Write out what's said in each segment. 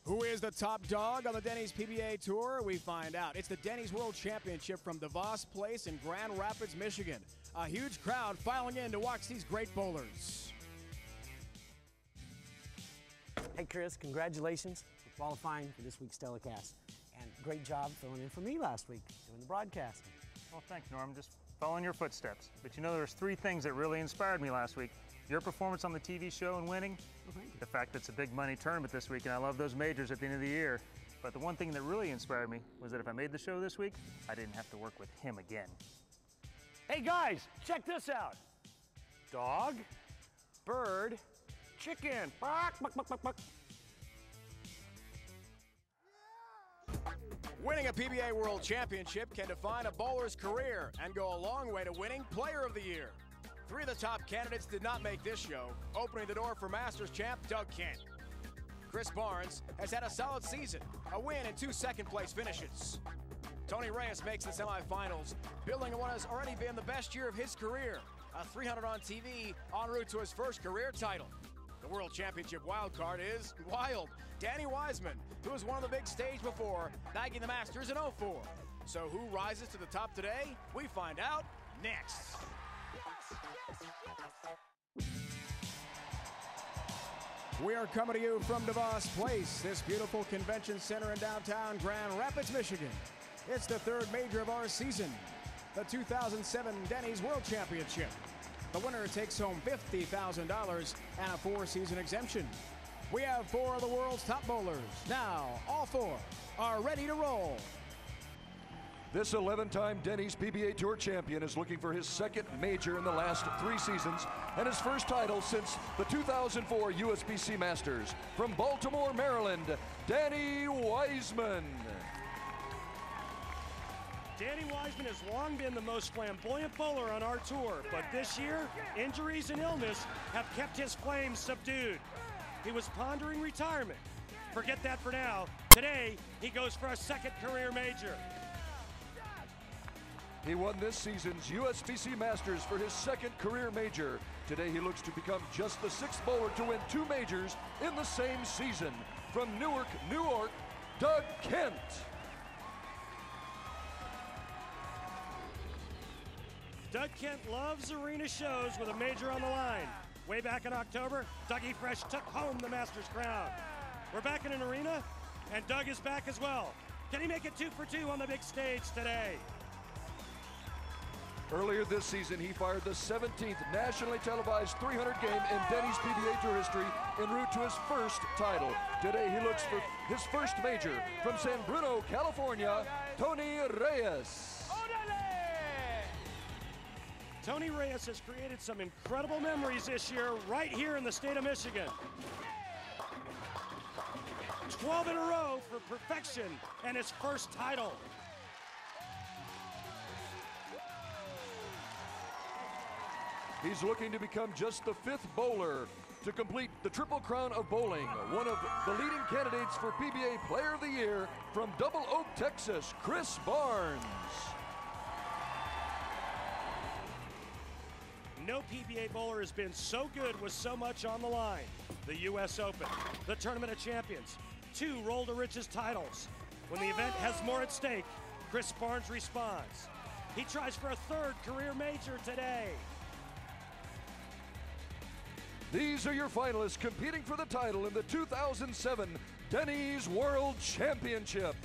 Who is the top dog on the Denny's PBA Tour? We find out. It's the Denny's World Championship from DeVos Place in Grand Rapids, Michigan. A huge crowd filing in to watch these great bowlers. Hey Chris, congratulations for qualifying for this week's telecast. And great job filling in for me last week doing the broadcasting. Well, thanks, Norm. Just following your footsteps. But you know, there's three things that really inspired me last week. Your performance on the TV show and winning, the fact that it's a big money tournament this week, and I love those majors at the end of the year. But the one thing that really inspired me was that if I made the show this week, I didn't have to work with him again. Hey guys, check this out. Dog, bird, chicken. Bark, bark, bark, bark, bark. Winning a PBA World Championship can define a bowler's career and go a long way to winning Player of the Year. Three of the top candidates did not make this show, opening the door for Masters champ Doug Kent. Chris Barnes has had a solid season, a win and two second-place finishes. Tony Reyes makes the semifinals, building on what has already been the best year of his career, a 300 on TV en route to his first career title. The World Championship wildcard is wild. Danny Wiseman, who has won on the big stage before, bagging the Masters in '04. So who rises to the top today? We find out next. We are coming to you from DeVos Place, this beautiful convention center in downtown Grand Rapids, Michigan. It's the third major of our season, the 2007 Denny's World Championship. The winner takes home $50,000 and a four-season exemption. We have four of the world's top bowlers. Now, all four are ready to roll. This 11-time Denny's PBA Tour champion is looking for his second major in the last 3 seasons and his first title since the 2004 USBC Masters. From Baltimore, Maryland, Danny Wiseman. Danny Wiseman has long been the most flamboyant bowler on our tour, but this year, injuries and illness have kept his flames subdued. He was pondering retirement. Forget that for now. Today, he goes for a second career major. He won this season's USBC Masters for his second career major. Today he looks to become just the 6th bowler to win 2 majors in the same season. From Newark, New York, Doug Kent. Doug Kent loves arena shows with a major on the line. Way back in October, Dougie Fresh took home the Masters crown. We're back in an arena, and Doug is back as well. Can he make it 2 for 2 on the big stage today? Earlier this season, he fired the 17th nationally televised 300 game in Denny's PBA Tour history en route to his first title. Today, he looks for his first major from San Bruno, California, Tony Reyes. Tony Reyes has created some incredible memories this year right here in the state of Michigan. 12 in a row for perfection and his first title. He's looking to become just the 5th bowler to complete the Triple Crown of Bowling. One of the leading candidates for PBA Player of the Year from Double Oak, Texas, Chris Barnes. No PBA bowler has been so good with so much on the line. The U.S. Open, the Tournament of Champions, 2 Roll to Riches titles. When the event has more at stake, Chris Barnes responds. He tries for a 3rd career major today. These are your finalists competing for the title in the 2007 Denny's World Championship.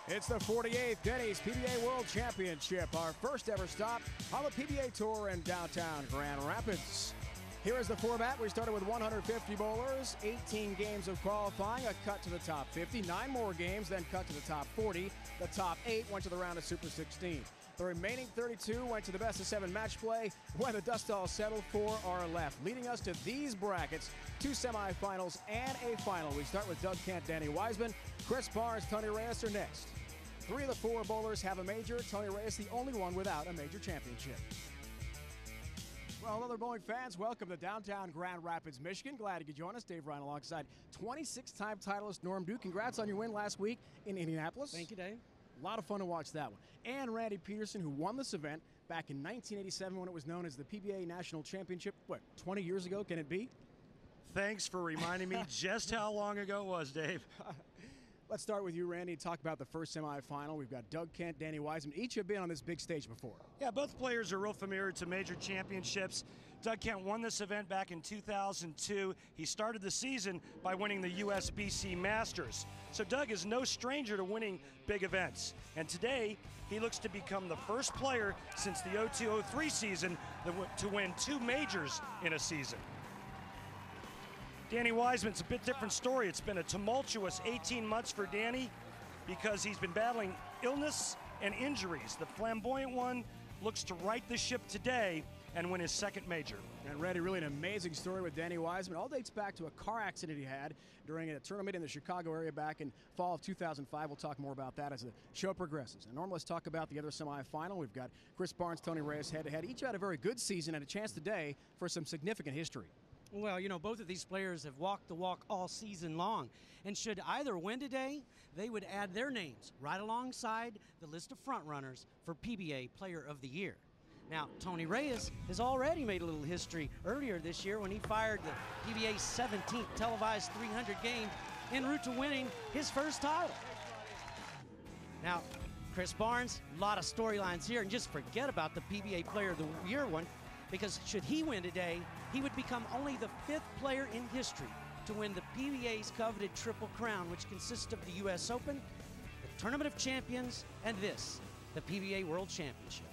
It's the 48th Denny's PBA World Championship, our first ever stop on the PBA Tour in downtown Grand Rapids. Here is the format. We started with 150 bowlers, 18 games of qualifying, a cut to the top 50, 9 more games, then cut to the top 40. The top 8 went to the round of Super 16. The remaining 32 went to the best of 7 match play. When the dust all settled, 4 are left, leading us to these brackets, 2 semifinals and a final. We start with Doug Kent, Danny Wiseman, Chris Barnes, Tony Reyes are next. 3 of the 4 bowlers have a major. Tony Reyes the only one without a major championship. Well, hello there, bowling fans. Welcome to downtown Grand Rapids, Michigan. Glad you could join us. Dave Ryan alongside 26-time titleist Norm Duke. Congrats on your win last week in Indianapolis. Thank you, Dave. A lot of fun to watch that one. And Randy Peterson, who won this event back in 1987 when it was known as the PBA National Championship. What, 20 years ago? Can it be? Thanks for reminding me just how long ago it was, Dave. Let's start with you, Randy, and talk about the first semifinal. We've got Doug Kent, Danny Wiseman. Each have been on this big stage before. Yeah, both players are real familiar to major championships. Doug Kent won this event back in 2002. He started the season by winning the USBC Masters. So Doug is no stranger to winning big events. And today, he looks to become the first player since the 02-03 season to win 2 majors in a season. Danny Wiseman's a bit different story. It's been a tumultuous 18 months for Danny because he's been battling illness and injuries. The flamboyant one looks to right the ship today and win his second major. And Randy, really an amazing story with Danny Wiseman. All dates back to a car accident he had during a tournament in the Chicago area back in fall of 2005. We'll talk more about that as the show progresses. And normally let's talk about the other semifinal. We've got Chris Barnes, Tony Reyes head-to-head. Each had a very good season and a chance today for some significant history. Well, you know, both of these players have walked the walk all season long. And should either win today, they would add their names right alongside the list of frontrunners for PBA Player of the Year. Now, Tony Reyes has already made a little history earlier this year when he fired the PBA's 17th televised 300 game en route to winning his first title. Now, Chris Barnes, a lot of storylines here, and just forget about the PBA Player of the Year one, because should he win today, he would become only the 5th player in history to win the PBA's coveted Triple Crown, which consists of the U.S. Open, the Tournament of Champions, and this, the PBA World Championship.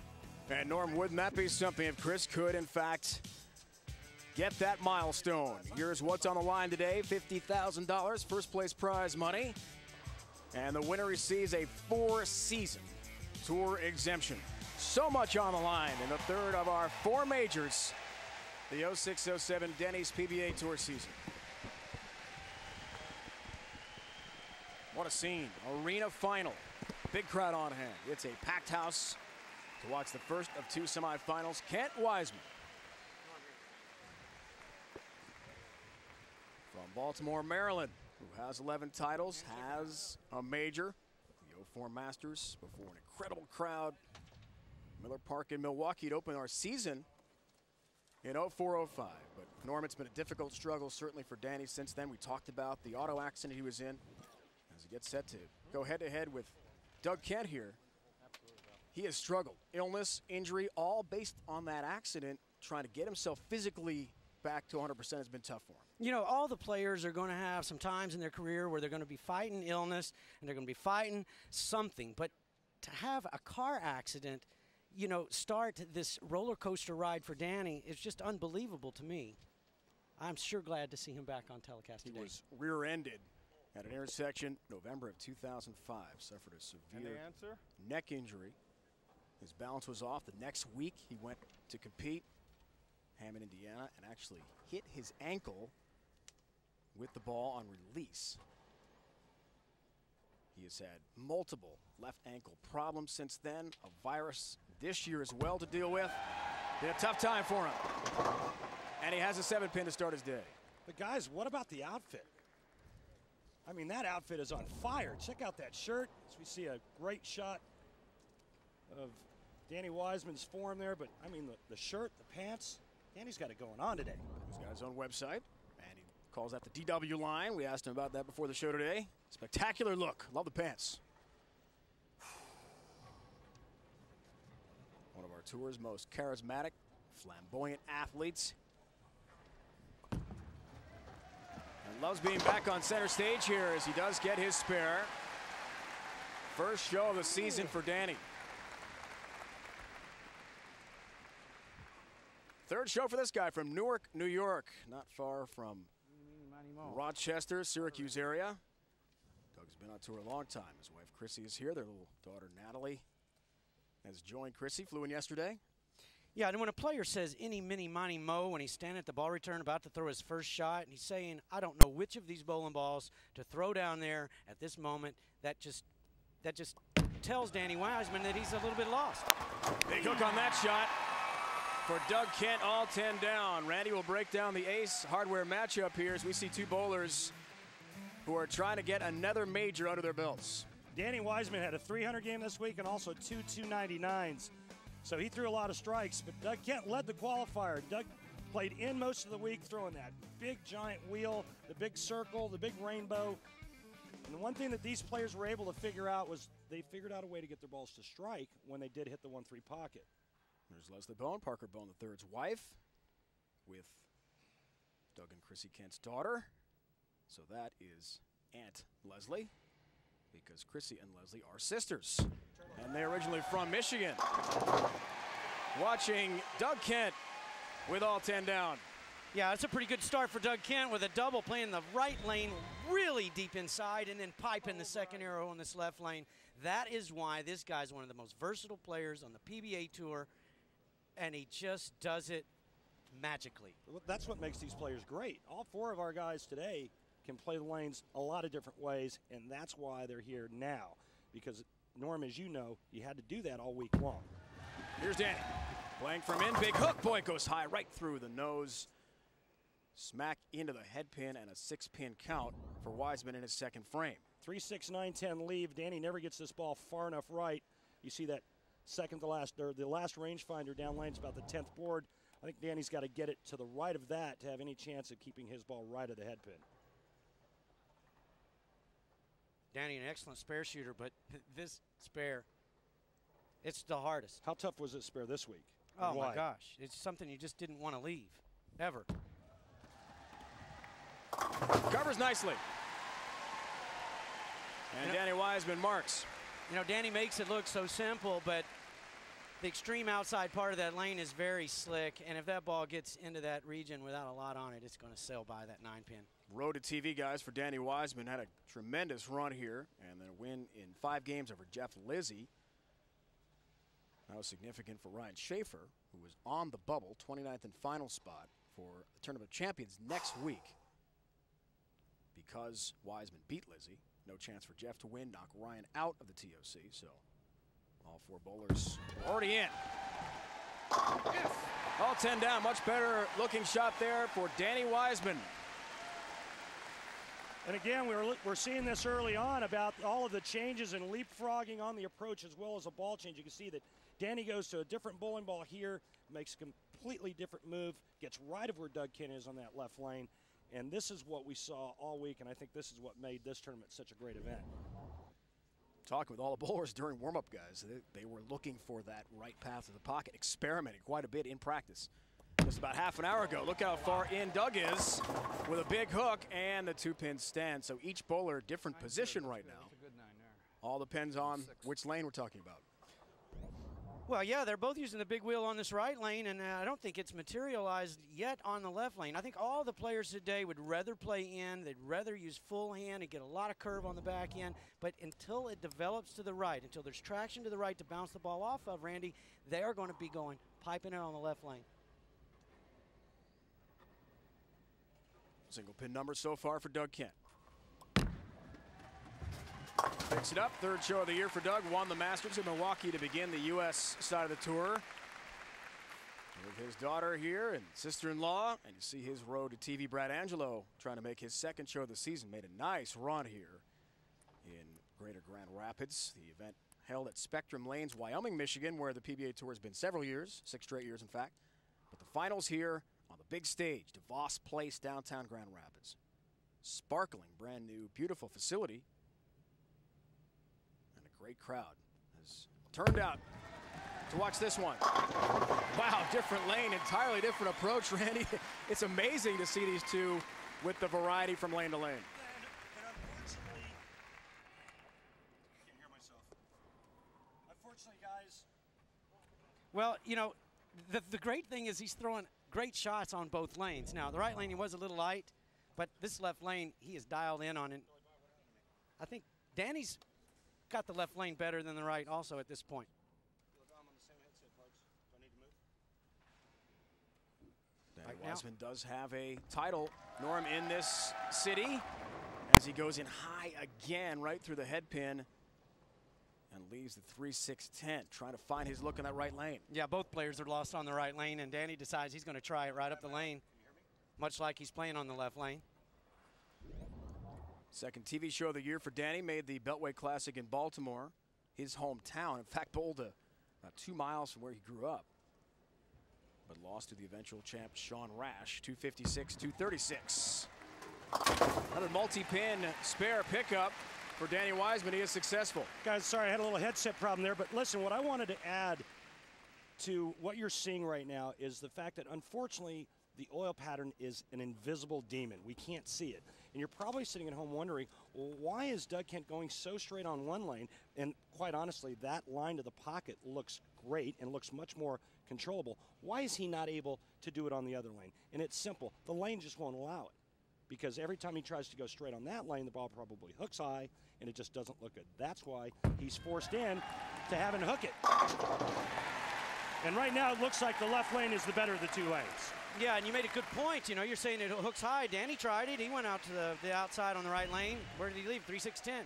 And Norm, wouldn't that be something if Chris could, in fact, get that milestone? Here's what's on the line today, $50,000 first place prize money. And the winner receives a 4-season tour exemption. So much on the line in the third of our 4 majors, the 06-07 Denny's PBA Tour season. What a scene, arena final. Big crowd on hand. It's a packed house to watch the first of 2 semifinals. Kent Wiseman from Baltimore, Maryland, who has 11 titles, has a major, the 04 Masters, before an incredible crowd. Miller Park in Milwaukee to open our season in 04-05. But Norm, it's been a difficult struggle certainly for Danny since then. We talked about the auto accident he was in as he gets set to go head-to-head with Doug Kent here. He has struggled. Illness, injury, all based on that accident. Trying to get himself physically back to 100% has been tough for him. You know, all the players are going to have some times in their career where they're going to be fighting illness and they're going to be fighting something. But to have a car accident, you know, start this roller coaster ride for Danny is just unbelievable to me. I'm sure glad to see him back on telecast today. He was rear-ended at an intersection November of 2005. Suffered a severe neck injury. His balance was off. The next week he went to compete, Hammond, Indiana, and actually hit his ankle with the ball on release. He has had multiple left ankle problems since then, a virus this year as well to deal with. Been a tough time for him. And he has a 7-pin to start his day. But guys, what about the outfit? I mean, that outfit is on fire. Check out that shirt. As we see a great shot of Danny Wiseman's form there, but I mean the shirt, the pants, Danny's got it going on today. He's got his own website, and he calls that the DW line. We asked him about that before the show today. Spectacular look. Love the pants. One of our tour's most charismatic, flamboyant athletes. And loves being back on center stage here as he does get his spare. First show of the season for Danny. Third show for this guy from Newark, New York, not far from Rochester, Syracuse area. Doug's been on tour a long time. His wife Chrissy is here. Their little daughter Natalie has joined Chrissy. Flew in yesterday. Yeah, and when a player says any, mini, miny, mo when he's standing at the ball return about to throw his first shot, and he's saying, I don't know which of these bowling balls to throw down there at this moment, that just tells Danny Wiseman that he's a little bit lost. Big hook on that shot. for Doug Kent, all 10 down. Randy will break down the ace hardware matchup here as we see two bowlers who are trying to get another major under their belts. Danny Wiseman had a 300 game this week and also two 299s. So he threw a lot of strikes, but Doug Kent led the qualifier. Doug played in most of the week throwing that big giant wheel, the big circle, the big rainbow. And the one thing that these players were able to figure out was they figured out a way to get their balls to strike when they did hit the 1-3 pocket. There's Leslie Bone, Parker Bone III's wife, with Doug and Chrissy Kent's daughter. So that is Aunt Leslie, because Chrissy and Leslie are sisters. And they're originally from Michigan. Watching Doug Kent with all 10 down. Yeah, that's a pretty good start for Doug Kent with a double playing the right lane really deep inside and then piping the second arrow on this left lane. That is why this guy's one of the most versatile players on the PBA Tour, and he just does it magically. That's what makes these players great. All four of our guys today can play the lanes a lot of different ways, and that's why they're here now. Because, Norm, as you know, you had to do that all week long. Here's Danny, playing from in, big hook, boy, goes high right through the nose. Smack into the head pin and a 6-pin count for Wiseman in his second frame. 3-6, 9-10 leave. Danny never gets this ball far enough right. You see that second to last, or the last rangefinder down lane's about the 10th board. I think Danny's got to get it to the right of that to have any chance of keeping his ball right of the head pin. Danny, an excellent spare shooter, but this spare, it's the hardest. How tough was this spare this week? Oh, my gosh. It's something you just didn't want to leave, ever. Covers nicely. And Danny Wiseman marks. You know, Danny makes it look so simple, but the extreme outside part of that lane is very slick, and if that ball gets into that region without a lot on it, it's going to sail by that 9-pin. Road to TV, guys, for Danny Wiseman. Had a tremendous run here, and then a win in 5 games over Jeff Lizzie. That was significant for Ryan Schaefer, who was on the bubble, 29th and final spot for the Tournament of Champions next week. Because Wiseman beat Lizzie, no chance for Jeff to win, knock Ryan out of the TOC, so all 4 bowlers already in. All 10 down, much better looking shot there for Danny Wiseman. And again, we're seeing this early on about all of the changes and leapfrogging on the approach as well as a ball change. You can see that Danny goes to a different bowling ball here, makes a completely different move, gets right of where Doug Kent is on that left lane. And this is what we saw all week, and I think this is what made this tournament such a great event. Talking with all the bowlers during warm-up, guys, they were looking for that right path of the pocket, experimenting quite a bit in practice. Just about half an hour ago, look how far in Doug is with a big hook and the 2-pin stand. So each bowler, different position right now. All depends on which lane we're talking about. Well, yeah, they're both using the big wheel on this right lane, and I don't think it's materialized yet on the left lane. I think all the players today would rather play in. They'd rather use full hand and get a lot of curve on the back end. But until it develops to the right, until there's traction to the right to bounce the ball off of, Randy, they are going to be going, piping it on the left lane. Single pin number so far for Doug Kent. Picks it up, 3rd show of the year for Doug. Won the Masters in Milwaukee to begin the U.S. side of the tour. With his daughter here and sister-in-law, and you see his road to TV. Brad Angelo trying to make his 2nd show of the season. Made a nice run here in Greater Grand Rapids. The event held at Spectrum Lanes, Wyoming, Michigan, where the PBA Tour has been several years, 6 straight years in fact. But the finals here on the big stage, DeVos Place, downtown Grand Rapids. Sparkling, brand new, beautiful facility. And a great crowd has turned out to watch this one. Wow, different lane, entirely different approach, Randy. It's amazing to see these two with the variety from lane to lane. And unfortunately, I can't hear myself. Unfortunately, guys. Well, you know, the great thing is he's throwing great shots on both lanes. Now, the right lane, he was a little light, but this left lane, he is dialed in on it. I think Danny's got the left lane better than the right also at this point. Danny Wiseman does have a title, Norm, in this city as he goes in high again right through the head pin. and leaves the 3-6-10, trying to find his look in that right lane. Yeah, both players are lost on the right lane, and Denny decides he's going to try it right up the lane, much like he's playing on the left lane. Second TV show of the year for Denny, made the Beltway Classic in Baltimore, his hometown. In fact, bowled about 2 miles from where he grew up, but lost to the eventual champ Sean Rash, 256-236. Another multi-pin spare pickup for Danny Wiseman. He is successful. Guys, sorry, I had a little headset problem there, but listen, what I wanted to add to what you're seeing right now is the fact that, unfortunately, the oil pattern is an invisible demon. We can't see it. And you're probably sitting at home wondering, well, why is Doug Kent going so straight on one lane? And quite honestly, that line to the pocket looks great and looks much more controllable. Why is he not able to do it on the other lane? And it's simple. The lane just won't allow it. Because every time he tries to go straight on that lane, the ball probably hooks high, and it just doesn't look good. That's why he's forced in to having to hook it. And right now, it looks like the left lane is the better of the two lanes. Yeah, and you made a good point. You know, you're saying it hooks high. Danny tried it. He went out to the outside on the right lane. Where did he leave? 3-6-10.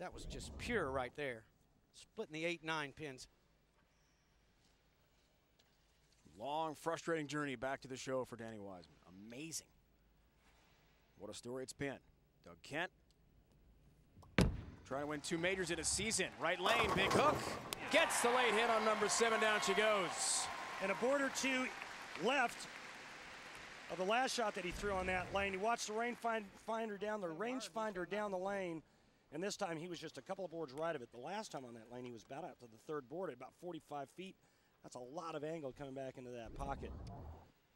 That was just pure right there. Splitting the 8-9 pins. Long, frustrating journey back to the show for Danny Wiseman. Amazing. What a story it's been. Doug Kent trying to win 2 majors in a season. Right lane, big hook. Gets the late hit on number 7. Down she goes. And a board or two left of the last shot that he threw on that lane. He watched the rangefinder down the lane, and this time he was just a couple of boards right of it. The last time on that lane, he was about out to the 3rd board at about 45 feet. That's a lot of angle coming back into that pocket.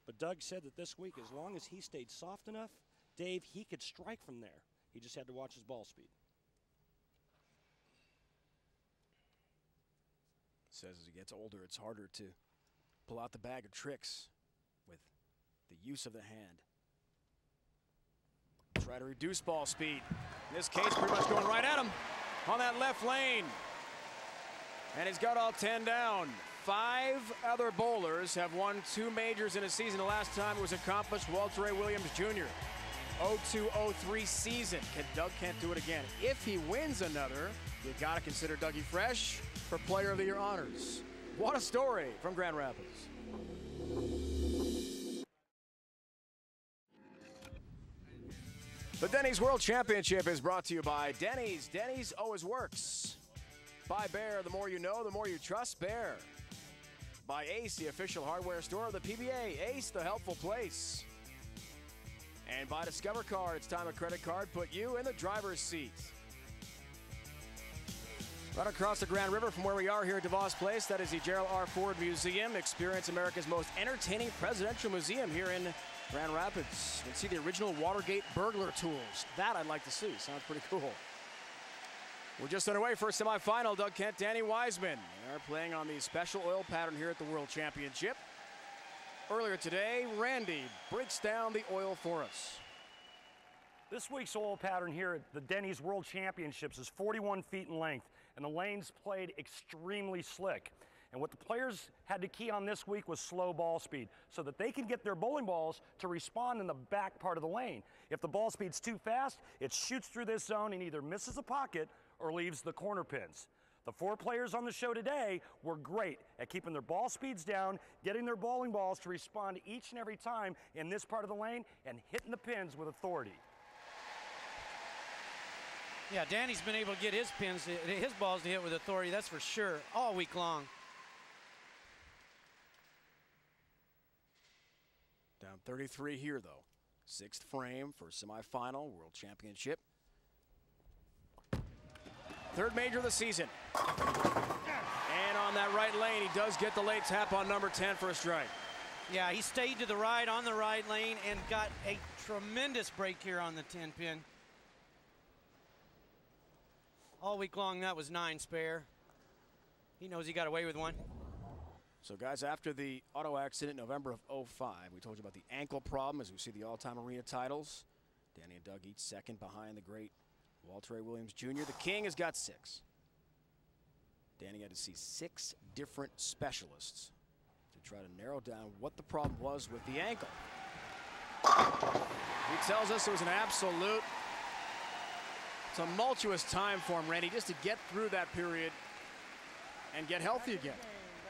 But Doug said that this week, as long as he stayed soft enough, Dave, he could strike from there. He just had to watch his ball speed. Says as he gets older, it's harder to pull out the bag of tricks with the use of the hand. Try to reduce ball speed. In this case, pretty much going right at him on that left lane. And he's got all 10 down. 5 other bowlers have won 2 majors in a season. The last time it was accomplished, Walter Ray Williams Jr. 02-03 season. Can Doug Kent do it again? If he wins another, you got to consider Dougie Fresh for Player of the Year honors. What a story from Grand Rapids. The Denny's World Championship is brought to you by Denny's. Denny's always works. By Bear, the more you know, the more you trust Bear. By Ace, the official hardware store of the PBA. Ace, the helpful place. And by Discover Card, it's time a credit card put you in the driver's seat. Right across the Grand River from where we are here at DeVos Place, that is the Gerald R. Ford Museum. Experience America's most entertaining presidential museum here in Grand Rapids. You can see the original Watergate burglar tools. That I'd like to see. Sounds pretty cool. We're just underway for a semifinal. Doug Kent, Danny Wiseman. They are playing on the special oil pattern here at the World Championship. Earlier today, Randy breaks down the oil for us. This week's oil pattern here at the Denny's World Championships is 41 feet in length, and the lanes played extremely slick. And what the players had to key on this week was slow ball speed so that they can get their bowling balls to respond in the back part of the lane. If the ball speed's too fast, it shoots through this zone and either misses a pocket or leaves the corner pins. The 4 players on the show today were great at keeping their ball speeds down, getting their bowling balls to respond each and every time in this part of the lane, and hitting the pins with authority. Yeah, Danny's been able to get his balls to hit with authority, that's for sure, all week long. Down 33 here, though. 6th frame for semifinal World Championship. 3rd major of the season. And on that right lane, he does get the late tap on number 10 for a strike. Yeah, he stayed to the right on the right lane and got a tremendous break here on the 10 pin. All week long, that was 9 spare. He knows he got away with one. So, guys, after the auto accident in November of 05, we told you about the ankle problem as we see the all-time arena titles. Danny and Doug each second behind the great Walter Ray Williams Jr. The King has got 6. Danny had to see 6 different specialists to try to narrow down what the problem was with the ankle. He tells us it was an absolute tumultuous time for him, Randy, just to get through that period and get healthy again.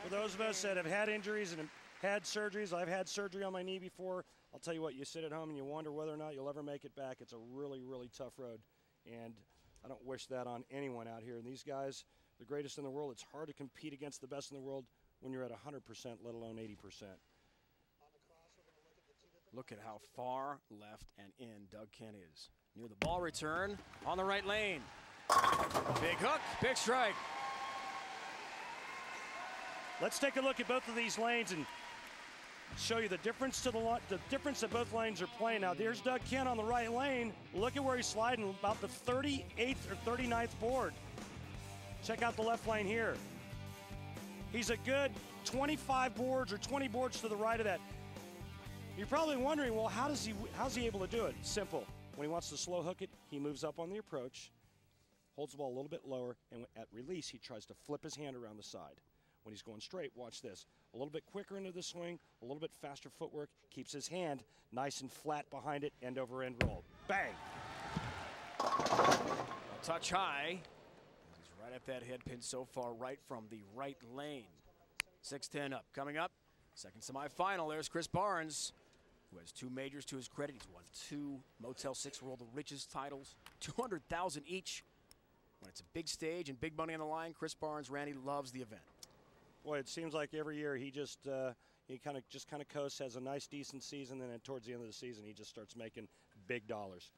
For those of us that have had injuries and had surgeries, I've had surgery on my knee before. I'll tell you what, you sit at home and you wonder whether or not you'll ever make it back. It's a really, really tough road. And I don't wish that on anyone out here. And these guys, the greatest in the world, it's hard to compete against the best in the world when you're at 100%, let alone 80%. Look at how far left and in Doug Kent is. Near the ball return on the right lane. Big hook, big strike. Let's take a look at both of these lanes and show you the difference to the difference that both lanes are playing. Now, there's Doug Kent on the right lane. Look at where he's sliding, about the 38th or 39th board. Check out the left lane here. He's a good 25 boards or 20 boards to the right of that. You're probably wondering, well, how's he able to do it? Simple. When he wants to slow hook it, he moves up on the approach, holds the ball a little bit lower, and at release, he tries to flip his hand around the side. When he's going straight, watch this. A little bit quicker into the swing, a little bit faster footwork, keeps his hand nice and flat behind it, end over end roll. Bang! A touch high. He's right at that head pin so far, right from the right lane. 6-10 up. Coming up, second semifinal. There's Chris Barnes, who has 2 majors to his credit. He's won 2 Motel 6 World of Riches titles, $200,000 each. When it's a big stage and big money on the line, Chris Barnes, Randy, loves the event. Boy, it seems like every year he kind of coasts, has a nice, decent season, and then towards the end of the season he just starts making big dollars.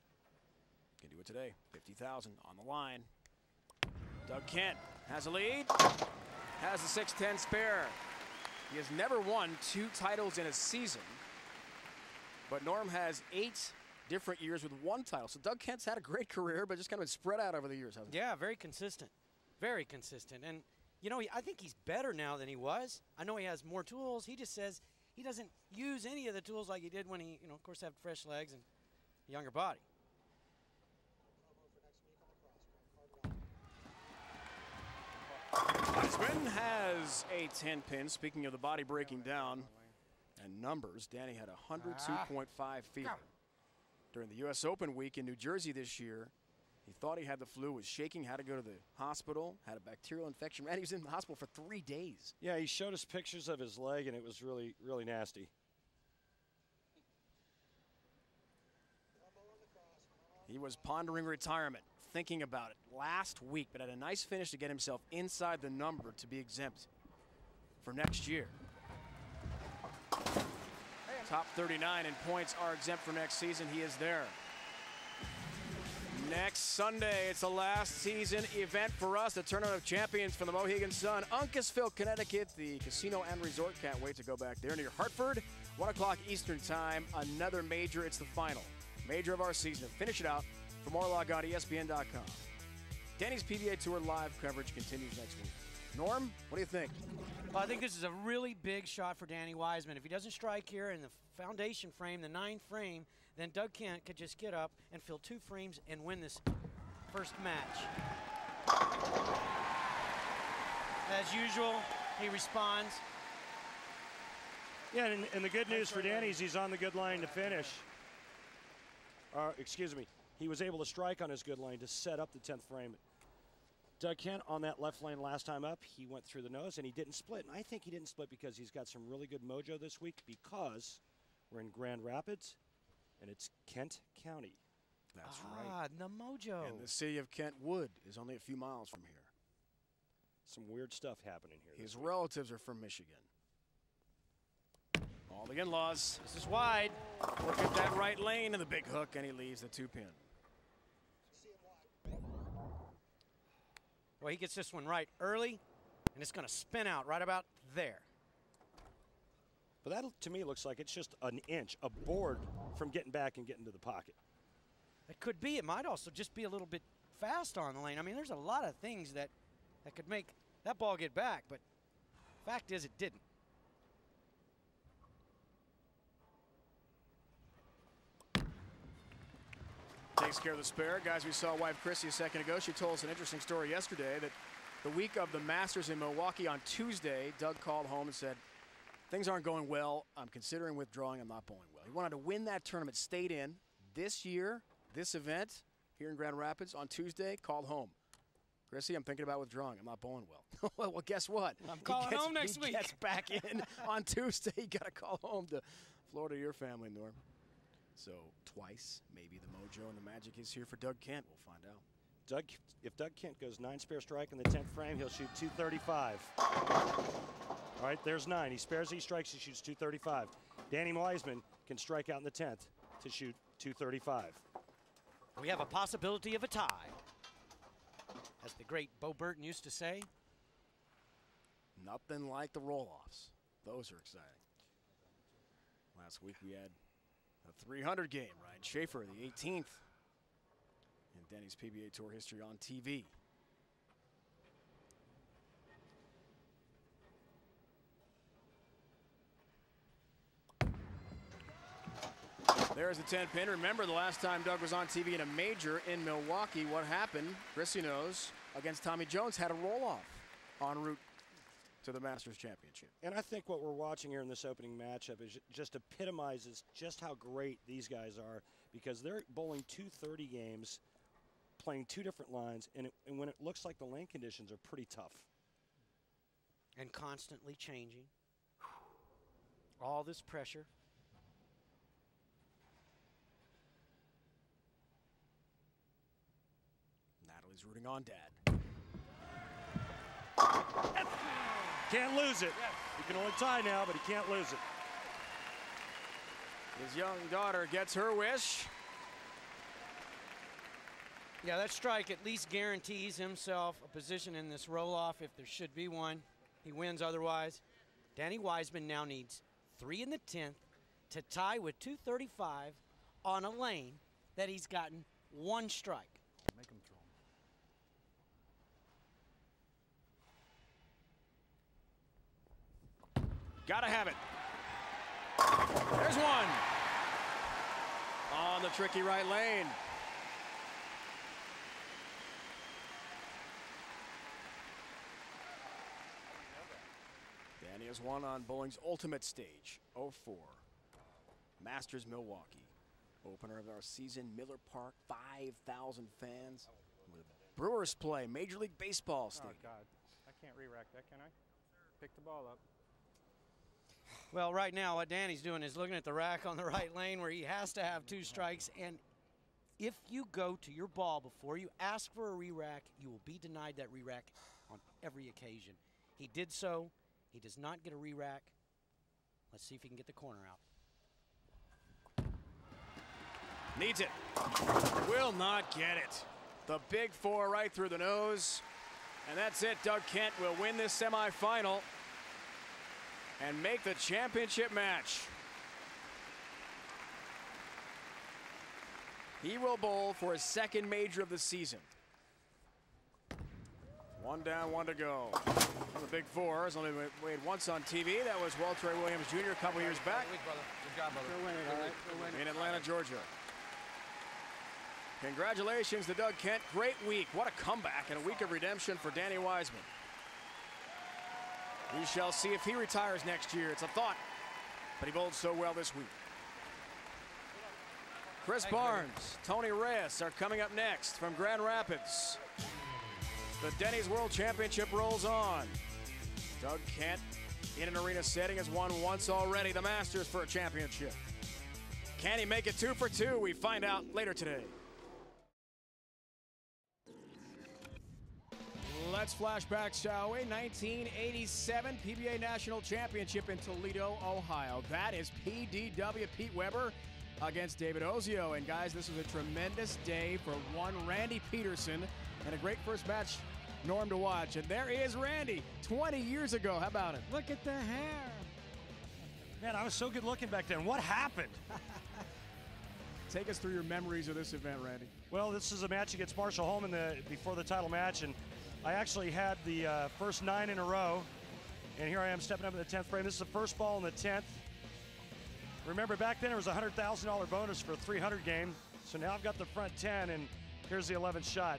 Can do it today. 50,000 on the line. Doug Kent has a lead. Has the 6-10 spare. He has never won 2 titles in a season, but Norm has 8 different years with 1 title. So Doug Kent's had a great career, but just kind of been spread out over the years, hasn't he? Yeah, very consistent. Very consistent. And you know, I think he's better now than he was. I know he has more tools. He just says he doesn't use any of the tools like he did when he, of course, had fresh legs and a younger body. Wiseman has a 10 pin. Speaking of the body breaking down and numbers, Denny had 102.5 fever. During the U.S. Open week in New Jersey this year, he thought he had the flu, was shaking, had to go to the hospital, had a bacterial infection. Randy was in the hospital for 3 days. Yeah, he showed us pictures of his leg, and it was really, really nasty. He was pondering retirement, thinking about it last week, but had a nice finish to get himself inside the number to be exempt for next year. Top 39 in points are exempt for next season. He is there. Next Sunday, it's the last season event for us, the Tournament of Champions from the Mohegan Sun. Uncasville, Connecticut, the casino and resort. Can't wait to go back there near Hartford. 1 o'clock Eastern time, another major. It's the final major of our season. Finish it out. For more, log on to ESPN.com. Denny's PBA Tour live coverage continues next week. Norm, what do you think? Well, I think this is a really big shot for Danny Wiseman. If he doesn't strike here in the foundation frame, the 9th frame, then Doug Kent could just get up and fill 2 frames and win this first match. As usual, he responds. Yeah, and the good news for Danny is he's on the good line to finish. Excuse me, he was able to strike on his good line to set up the 10th frame. Doug Kent on that left lane last time up, he went through the nose and he didn't split. And I think he didn't split because he's got some really good mojo this week because we're in Grand Rapids and it's Kent County. That's right. The mojo. And the city of Kentwood is only a few miles from here. Some weird stuff happening here. His relatives are from Michigan. All the in-laws. This is wide. Look at that right lane and the big hook, and he leaves the 2-pin. Well, he gets this one right early, and it's going to spin out right about there. But that, to me, looks like it's just an inch, a board from getting back and getting to the pocket. It could be. It might also just be a little bit fast on the lane. I mean, there's a lot of things that could make that ball get back, but fact is it didn't. Takes care of the spare. Guys, we saw wife Chrissy a second ago. She told us an interesting story yesterday that the week of the Masters in Milwaukee on Tuesday, Doug called home and said, things aren't going well. I'm considering withdrawing. I'm not bowling well. He wanted to win that tournament, stayed in. This year, this event here in Grand Rapids on Tuesday, called home. Chrissy, I'm thinking about withdrawing. I'm not bowling well. Well, guess what? I'm calling home next week. He gets back in on Tuesday. You got to call home to Florida, your family, Norm. So twice, maybe the mojo and the magic is here for Doug Kent. We'll find out. If Doug Kent goes 9 spare strike in the 10th frame, he'll shoot 235. All right, there's 9. He spares, he strikes, he shoots 235. Danny Wiseman can strike out in the 10th to shoot 235. We have a possibility of a tie. As the great Bo Burton used to say. Nothing like the roll-offs. Those are exciting. Last week we had a 300 game, Ryan Schaefer, the 18th in Denny's PBA Tour history on TV. There's the 10-pin. Remember the last time Doug was on TV in a major in Milwaukee, what happened, Chrissy knows, against Tommy Jones, had a roll-off en route to the Masters Championship. And I think what we're watching here in this opening matchup is just epitomizes just how great these guys are, because they're bowling 230 games, playing 2 different lines, and when it looks like the lane conditions are pretty tough. And constantly changing. All this pressure. Natalie's rooting on Dad. Can't lose it. He can only tie now, but he can't lose it. His young daughter gets her wish. Yeah, that strike at least guarantees himself a position in this roll-off if there should be one. He wins otherwise. Danny Wiseman now needs 3 in the 10th to tie with 235 on a lane that he's gotten 1 strike. Make him throw. Gotta have it. There's one. On the tricky right lane. Danny has won on bowling's ultimate stage, 04. Masters Milwaukee. Opener of our season, Miller Park, 5,000 fans. With Brewers play, Major League Baseball stadium. Oh, God. I can't re-rack that, can I? Pick the ball up. Well, right now what Danny's doing is looking at the rack on the right lane where he has to have 2 strikes, and if you go to your ball before you ask for a re-rack, you will be denied that re-rack on every occasion. He did so. He does not get a re-rack. Let's see if he can get the corner out. Needs it. Will not get it. The big 4 right through the nose. And that's it. Doug Kent will win this semifinal and make the championship match. He will bowl for his 2nd major of the season. 1 down, 1 to go. The big 4 has only weighed once on TV. That was Walter A. Williams Jr. a couple years back. Good job, brother. In Atlanta, Georgia. Congratulations to Doug Kent. Great week. What a comeback and a week of redemption for Danny Wiseman. We shall see if he retires next year. It's a thought, but he bowled so well this week. Chris Barnes, Tony Reyes are coming up next from Grand Rapids. The Denny's World Championship rolls on. Doug Kent in an arena setting has won once already, the Masters for a championship. Can he make it 2 for 2? We find out later today. Let's flash back, shall we? 1987 PBA National Championship in Toledo, Ohio. That is PDW, Pete Weber, against David Ozio. And guys, this was a tremendous day for one Randy Peterson and a great first match, Norm, to watch. And there is Randy, 20 years ago. How about it? Look at the hair. Man, I was so good looking back then. What happened? Take us through your memories of this event, Randy. Well, this is a match against Marshall Holm before the title match, and I actually had the first 9 in a row, and here I am stepping up in the 10th frame. This is the first ball in the 10th. Remember, back then it was a $100,000 bonus for a 300 game, so now I've got the front 10, and here's the 11th shot.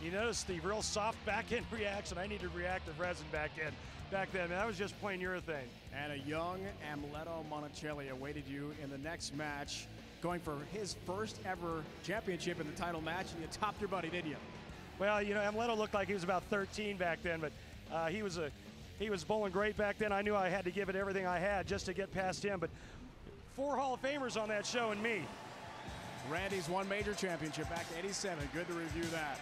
You notice the real soft back-end reaction. I needed reactive resin back then. That was just plain urethane. And a young Amleto Monticelli awaited you in the next match, going for his first ever championship in the title match, and you topped your buddy, didn't you? Well, you know, Amleto looked like he was about 13 back then, but he was bowling great back then. I knew I had to give it everything I had just to get past him, but 4 Hall of Famers on that show and me. Randy's one major championship back in '87. Good to review that.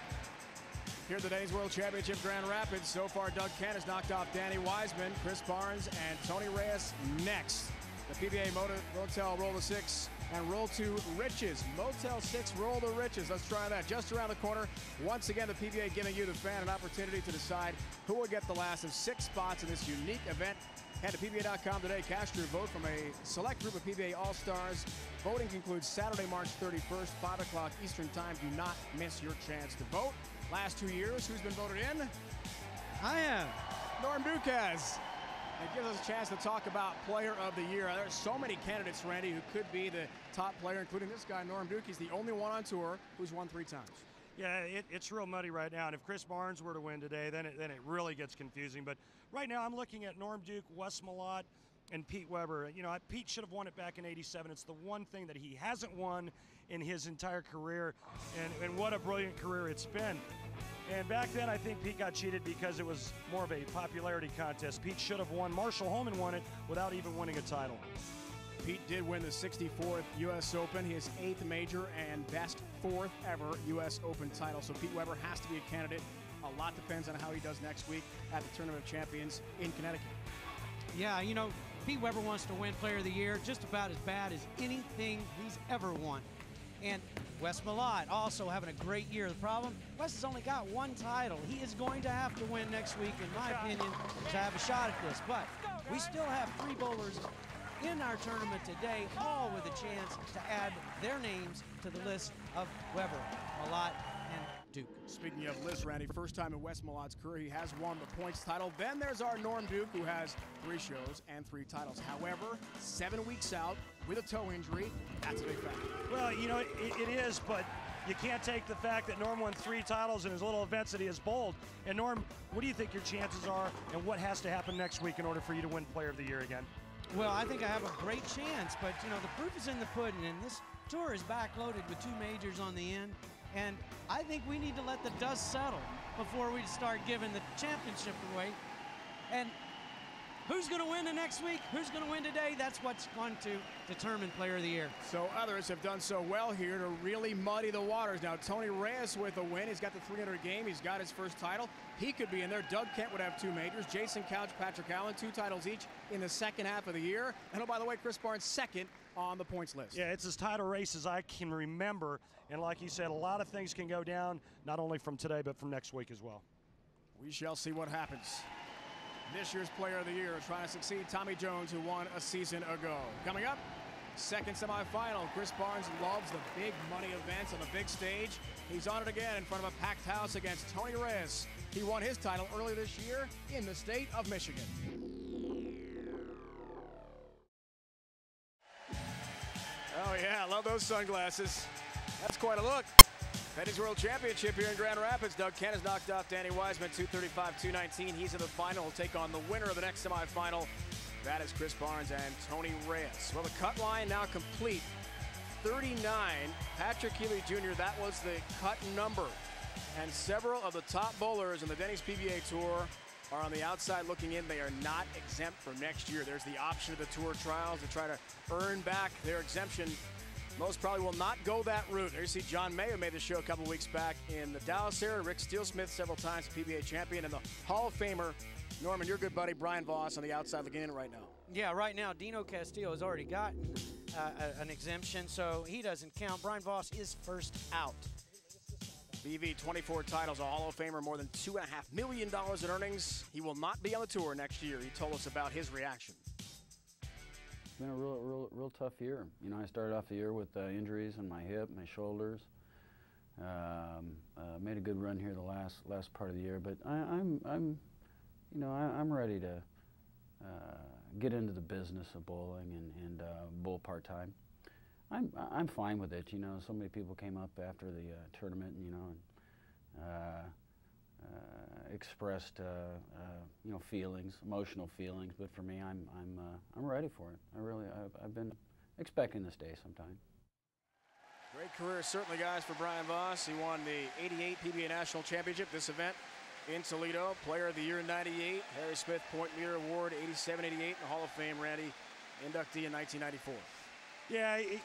Here at the Denny's World Championship Grand Rapids, so far Doug Kent has knocked off Danny Wiseman, Chris Barnes, and Tony Reyes next. The PBA Motel Roll to 6 and Roll to Riches. Motel 6 Roll to Riches. Let's try that just around the corner. Once again, the PBA giving you, the fan, an opportunity to decide who will get the last of 6 spots in this unique event. Head to PBA.com today. Cast your vote from a select group of PBA All-Stars. Voting concludes Saturday, March 31st, 5 o'clock Eastern Time. Do not miss your chance to vote. Last 2 years, who's been voted in? I am. Norm Duke has. It gives us a chance to talk about Player of the Year. There's so many candidates, Randy, who could be the top player, including this guy, Norm Duke. He's the only one on tour who's won 3 times. Yeah, it's real muddy right now, and if Chris Barnes were to win today, then it really gets confusing. But right now, I'm looking at Norm Duke, Wes Malott, and Pete Weber. You know, Pete should have won it back in '87. It's the one thing that he hasn't won in his entire career, and what a brilliant career it's been. And back then, I think Pete got cheated because it was more of a popularity contest. Pete should have won. Marshall Holman won it without even winning a title. Pete did win the 64th U.S. Open, his 8th major and best 4th ever U.S. Open title. So Pete Weber has to be a candidate. A lot depends on how he does next week at the Tournament of Champions in Connecticut. Yeah, you know, Pete Weber wants to win Player of the Year just about as bad as anything he's ever won. And Wes Malott also having a great year. The problem, Wes has only got 1 title. He is going to have to win next week, in my opinion, to have a shot at this. But we still have 3 bowlers in our tournament today, all with a chance to add their names to the list of Weber, Malott, and Duke. Speaking of list, Randy, first time in Wes Malott's career, he has won the points title. Then there's our Norm Duke, who has 3 shows and 3 titles. However, 7 weeks out with a toe injury, that's a big factor. Well, you know, it is, but you can't take the fact that Norm won 3 titles in his little events that he has bowled. And Norm, what do you think your chances are, and what has to happen next week in order for you to win Player of the Year again? Well, I think I have a great chance, but, you know, the proof is in the pudding, and this tour is backloaded with 2 majors on the end, and I think we need to let the dust settle before we start giving the championship away. And who's going to win the next week? Who's going to win today? That's what's going to determine Player of the Year. So others have done so well here to really muddy the waters. Now, Tony Reyes with a win. He's got the 300 game. He's got his first title. He could be in there. Doug Kent would have 2 majors. Jason Couch, Patrick Allen, 2 titles each in the second half of the year. And oh, by the way, Chris Barnes second on the points list. Yeah, it's as tight a race as I can remember. And like you said, a lot of things can go down, not only from today, but from next week as well. We shall see what happens. This year's Player of the Year trying to succeed Tommy Jones, who won a season ago. Coming up, second semifinal. Chris Barnes loves the big money events on the big stage. He's on it again in front of a packed house against Tony Reyes. He won his title earlier this year in the state of Michigan. Oh yeah, I love those sunglasses. That's quite a look. Denny's World Championship here in Grand Rapids. Doug Kent has knocked off Danny Wiseman 235-219. He's in the final. He'll take on the winner of the next semifinal. That is Chris Barnes and Tony Reyes. Well, the cut line now complete. 39. Patrick Healy Jr., that was the cut number. And several of the top bowlers in the Denny's PBA Tour are on the outside looking in. They are not exempt for next year. There's the option of the tour trials to try to earn back their exemption. Most probably will not go that route. There you see John Mayo made the show a couple weeks back in the Dallas area. Rick Steelsmith, several times PBA champion, and the Hall of Famer, Norman, your good buddy, Brian Voss, on the outside looking in right now. Yeah, right now, Dino Castillo has already gotten an exemption, so he doesn't count. Brian Voss is first out. BV, 24 titles, a Hall of Famer, more than $2.5 million in earnings. He will not be on the tour next year. He told us about his reaction. It's been a real tough year. You know, I started off the year with injuries in my hip, my shoulders. Made a good run here the last part of the year, but I'm ready to get into the business of bowling and bowl part-time. I'm fine with it. You know, so many people came up after the tournament, you know, expressed feelings, emotional feelings. But for me, I'm ready for it. I've been expecting this day sometime. Great career, certainly, guys, for Brian Voss. He won the '88 PBA National Championship, this event in Toledo. Player of the Year in '98, Harry Smith Point Meter Award '87, '88, and Hall of Fame Randy inductee in 1994. Yeah, he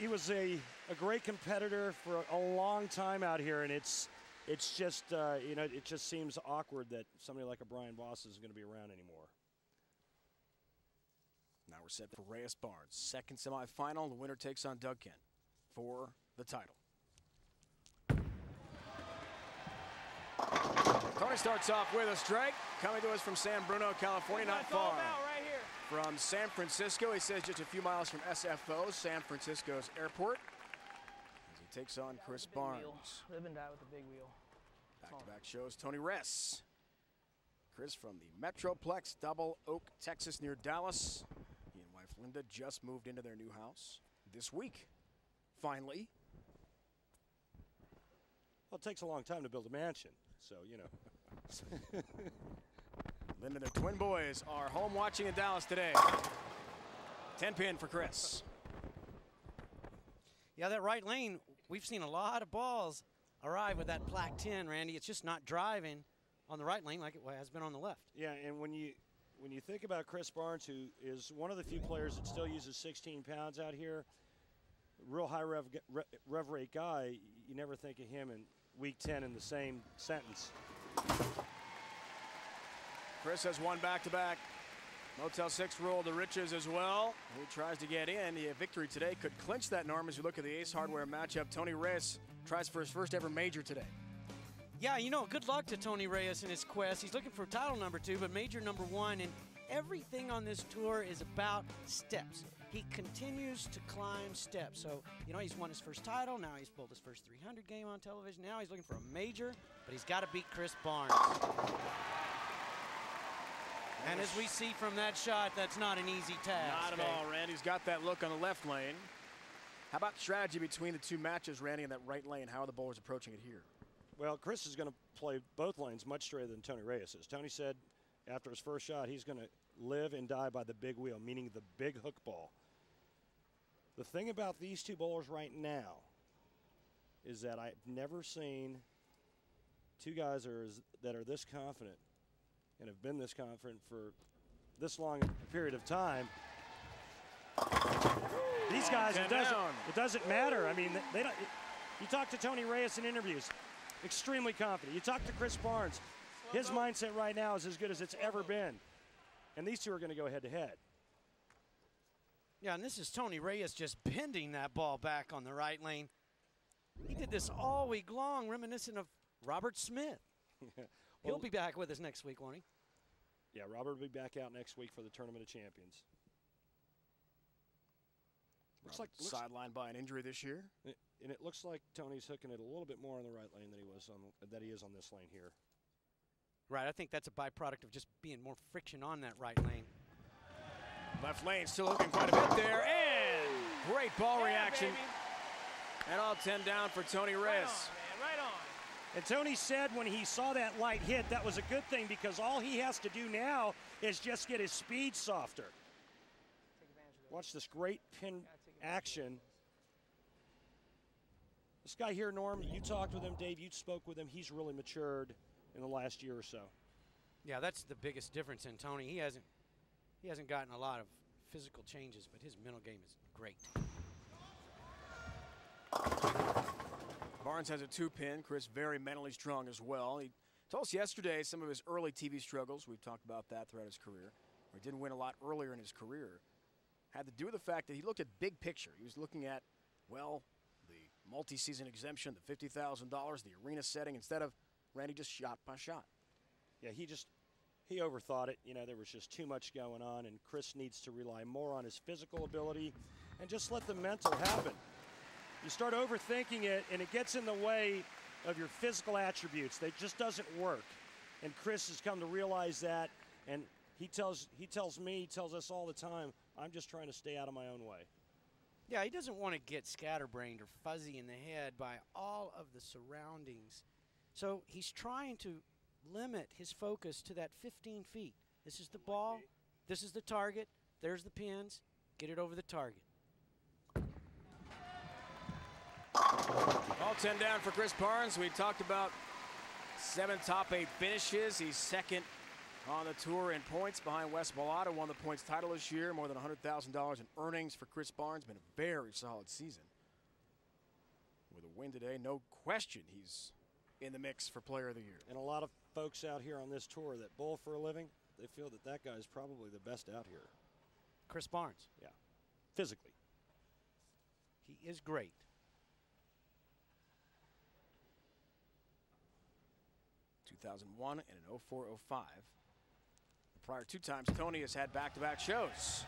was a great competitor for a long time out here, and it's just it just seems awkward that somebody like a Brian Voss is going to be around anymore. Now we're set for Reyes Barnes, second semifinal. The winner takes on Doug Kent for the title. Tony starts off with a strike, coming to us from San Bruno, California, not far from San Francisco. He says just a few miles from SFO, San Francisco's airport, as he takes on Chris Barnes. Live and die with the big wheel. Back-to-back shows Tony Reyes. Chris from the Metroplex, Double Oak, Texas, near Dallas. He and wife Linda just moved into their new house this week, finally. Well, it takes a long time to build a mansion, so, you know. Linda and their twin boys are home watching in Dallas today. 10-pin for Chris. Yeah, that right lane, we've seen a lot of balls arrive with that Plaque 10, Randy. It's just not driving on the right lane like it has been on the left. Yeah, and when you think about Chris Barnes, who is one of the few players that still uses 16 pounds out here, real high rev rate guy, you never think of him in week 10 in the same sentence. Chris has won back-to-back. Motel 6 rule to riches as well. He tries to get in. The victory today could clinch that, Norm, as you look at the Ace Hardware matchup. Tony Reyes tries for his first ever major today. Yeah, you know, good luck to Tony Reyes in his quest. He's looking for title number 2, but major number 1, and everything on this tour is about steps. He continues to climb steps. So, you know, he's won his first title. Now he's pulled his first 300 game on television. Now he's looking for a major, but he's got to beat Chris Barnes. And as we see from that shot, that's not an easy task. Not at all, Randy's got that look on the left lane. How about strategy between the two matches, Randy, in that right lane? How are the bowlers approaching it here? Well, Chris is going to play both lanes much straighter than Tony Reyes is. Tony said after his first shot, he's going to live and die by the big wheel, meaning the big hook ball. The thing about these two bowlers right now is that I've never seen two guys that are this confident and have been this confident for this long a period of time. These guys, it doesn't matter. I mean, they don't. You talk to Tony Reyes in interviews, extremely confident. You talk to Chris Barnes, his mindset right now is as good as it's ever been. And these two are going to go head-to-head. Yeah, and this is Tony Reyes just bending that ball back on the right lane. He did this all week long, reminiscent of Robert Smith. He'll be back with us next week, won't he? Yeah, Robert will be back out next week for the Tournament of Champions. Looks like sidelined by an injury this year. And it looks like Tony's hooking it a little bit more on the right lane than he is on this lane here. Right, I think that's a byproduct of just being more friction on that right lane. Left lane still hooking quite a bit there, and great ball reaction. Baby. And all 10 down for Tony Reyes. Right on, man, right on. And Tony said when he saw that light hit, that was a good thing because all he has to do now is just get his speed softer. Watch this great pin action. This guy here, Norm, you talked with him, Dave, you spoke with him. He's really matured in the last year or so. Yeah, that's the biggest difference in Tony. He hasn't gotten a lot of physical changes, but his mental game is great. Barnes has a 2-pin. Chris very mentally strong as well. He told us yesterday some of his early TV struggles. We've talked about that throughout his career. He didn't win a lot earlier in his career. Had to do with the fact that he looked at big picture. He was looking at, well, the multi-season exemption, the $50,000, the arena setting, instead of Randy just shot by shot. Yeah, he overthought it. You know, there was just too much going on, and Chris needs to rely more on his physical ability and just let the mental happen. You start overthinking it, and it gets in the way of your physical attributes. That just doesn't work. And Chris has come to realize that, and he tells us all the time, I'm just trying to stay out of my own way. Yeah, he doesn't want to get scatterbrained or fuzzy in the head by all of the surroundings. So he's trying to limit his focus to that 15 feet. This is the ball. This is the target. There's the pins. Get it over the target. All 10 down for Chris Barnes. We talked about 7 top 8 finishes. He's second on the tour in points behind Wes Malata. Won the points title this year. More than $100,000 in earnings for Chris Barnes. Been a very solid season. With a win today, no question he's in the mix for Player of the Year. And a lot of folks out here on this tour that bowl for a living, they feel that that guy is probably the best out here. Chris Barnes. Yeah, physically. He is great. ...2001 and an 04-05. The prior 2 times, Tony has had back-to-back shows.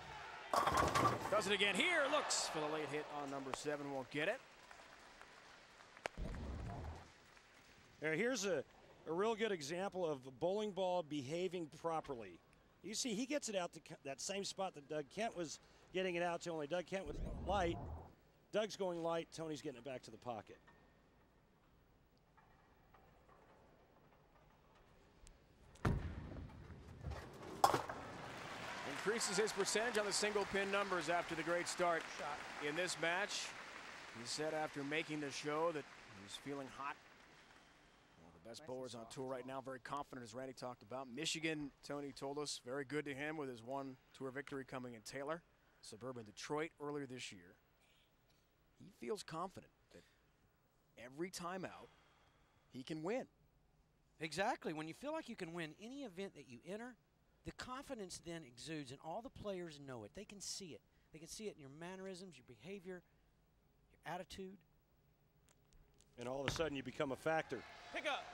Does it again here. Looks for the late hit on number 7. Won't get it. Here's a real good example of a bowling ball behaving properly. You see, he gets it out to that same spot that Doug Kent was getting it out to, only Doug Kent was light. Doug's going light. Tony's getting it back to the pocket. Increases his percentage on the single pin numbers after the great start in this match. He said after making the show that he was feeling hot. One of the best bowlers on tour right now, very confident as Randy talked about. Michigan, Tony told us, very good to him with his 1 tour victory coming in Taylor, suburban Detroit earlier this year. He feels confident that every time out he can win. Exactly. When you feel like you can win any event that you enter, the confidence then exudes, and all the players know it. They can see it. They can see it in your mannerisms, your behavior, your attitude. And all of a sudden you become a factor. Pick up.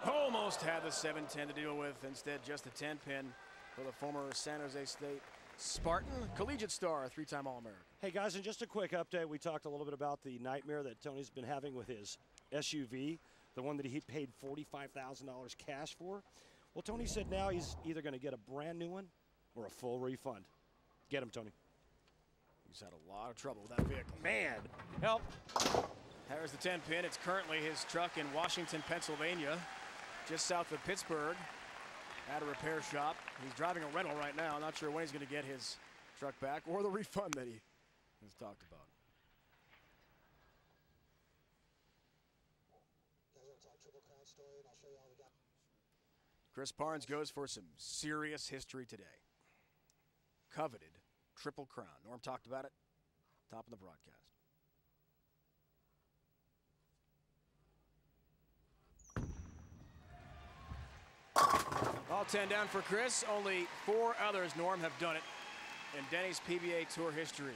Almost had the 7-10 to deal with. Instead, just a 10-pin for the former San Jose State Spartan, collegiate star, 3-time All-American. Hey guys, and just a quick update. We talked a little bit about the nightmare that Tony's been having with his SUV, the one that he paid $45,000 cash for. Well, Tony said now he's either going to get a brand new one or a full refund. Get him, Tony. He's had a lot of trouble with that vehicle. Man, help. There's the 10-pin. It's currently his truck in Washington, Pennsylvania, just south of Pittsburgh, at a repair shop. He's driving a rental right now. Not sure when he's going to get his truck back or the refund that he has talked about. Chris Barnes goes for some serious history today. Coveted Triple Crown. Norm talked about it. Top of the broadcast. All 10 down for Chris. Only 4 others, Norm, have done it in Denny's PBA Tour history.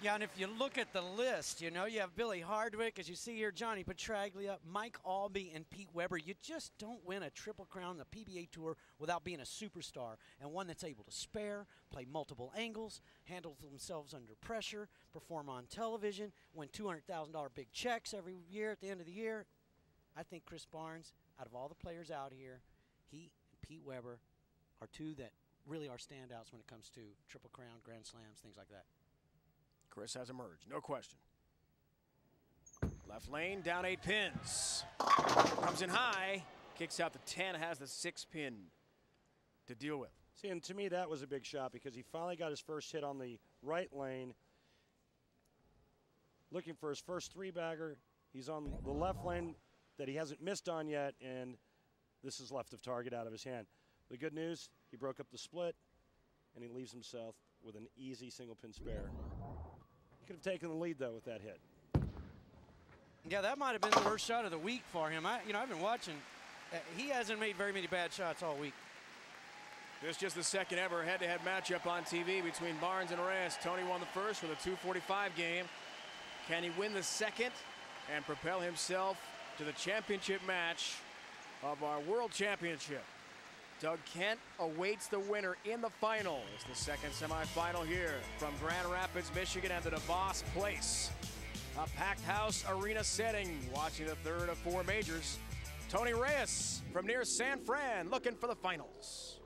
Yeah, and if you look at the list, you know, you have Billy Hardwick, as you see here, Johnny Petraglia, Mike Albee, and Pete Weber. You just don't win a Triple Crown on the PBA Tour without being a superstar, and one that's able to spare, play multiple angles, handle themselves under pressure, perform on television, win $200,000 big checks every year at the end of the year. I think Chris Barnes, out of all the players out here, he and Pete Weber are 2 that really are standouts when it comes to Triple Crown, Grand Slams, things like that. Chris has emerged, no question. Left lane, down 8 pins. Comes in high, kicks out the 10, has the 6-pin to deal with. See, and to me that was a big shot because he finally got his first hit on the right lane. Looking for his first 3-bagger. He's on the left lane that he hasn't missed on yet, and this is left of target out of his hand. The good news, he broke up the split, and he leaves himself with an easy single-pin spare. He could have taken the lead, though, with that hit. Yeah, that might have been the worst shot of the week for him. I've been watching. He hasn't made very many bad shots all week. This is just the second ever head-to-head matchup on TV between Barnes and Reyes. Tony won the first with a 245 game. Can he win the second and propel himself to the championship match of our World Championship? Doug Kent awaits the winner in the final. It's the second semifinal here from Grand Rapids, Michigan, and the DeVos Place. A packed house arena setting, watching the third of 4 majors. Tony Reyes from near San Fran looking for the finals.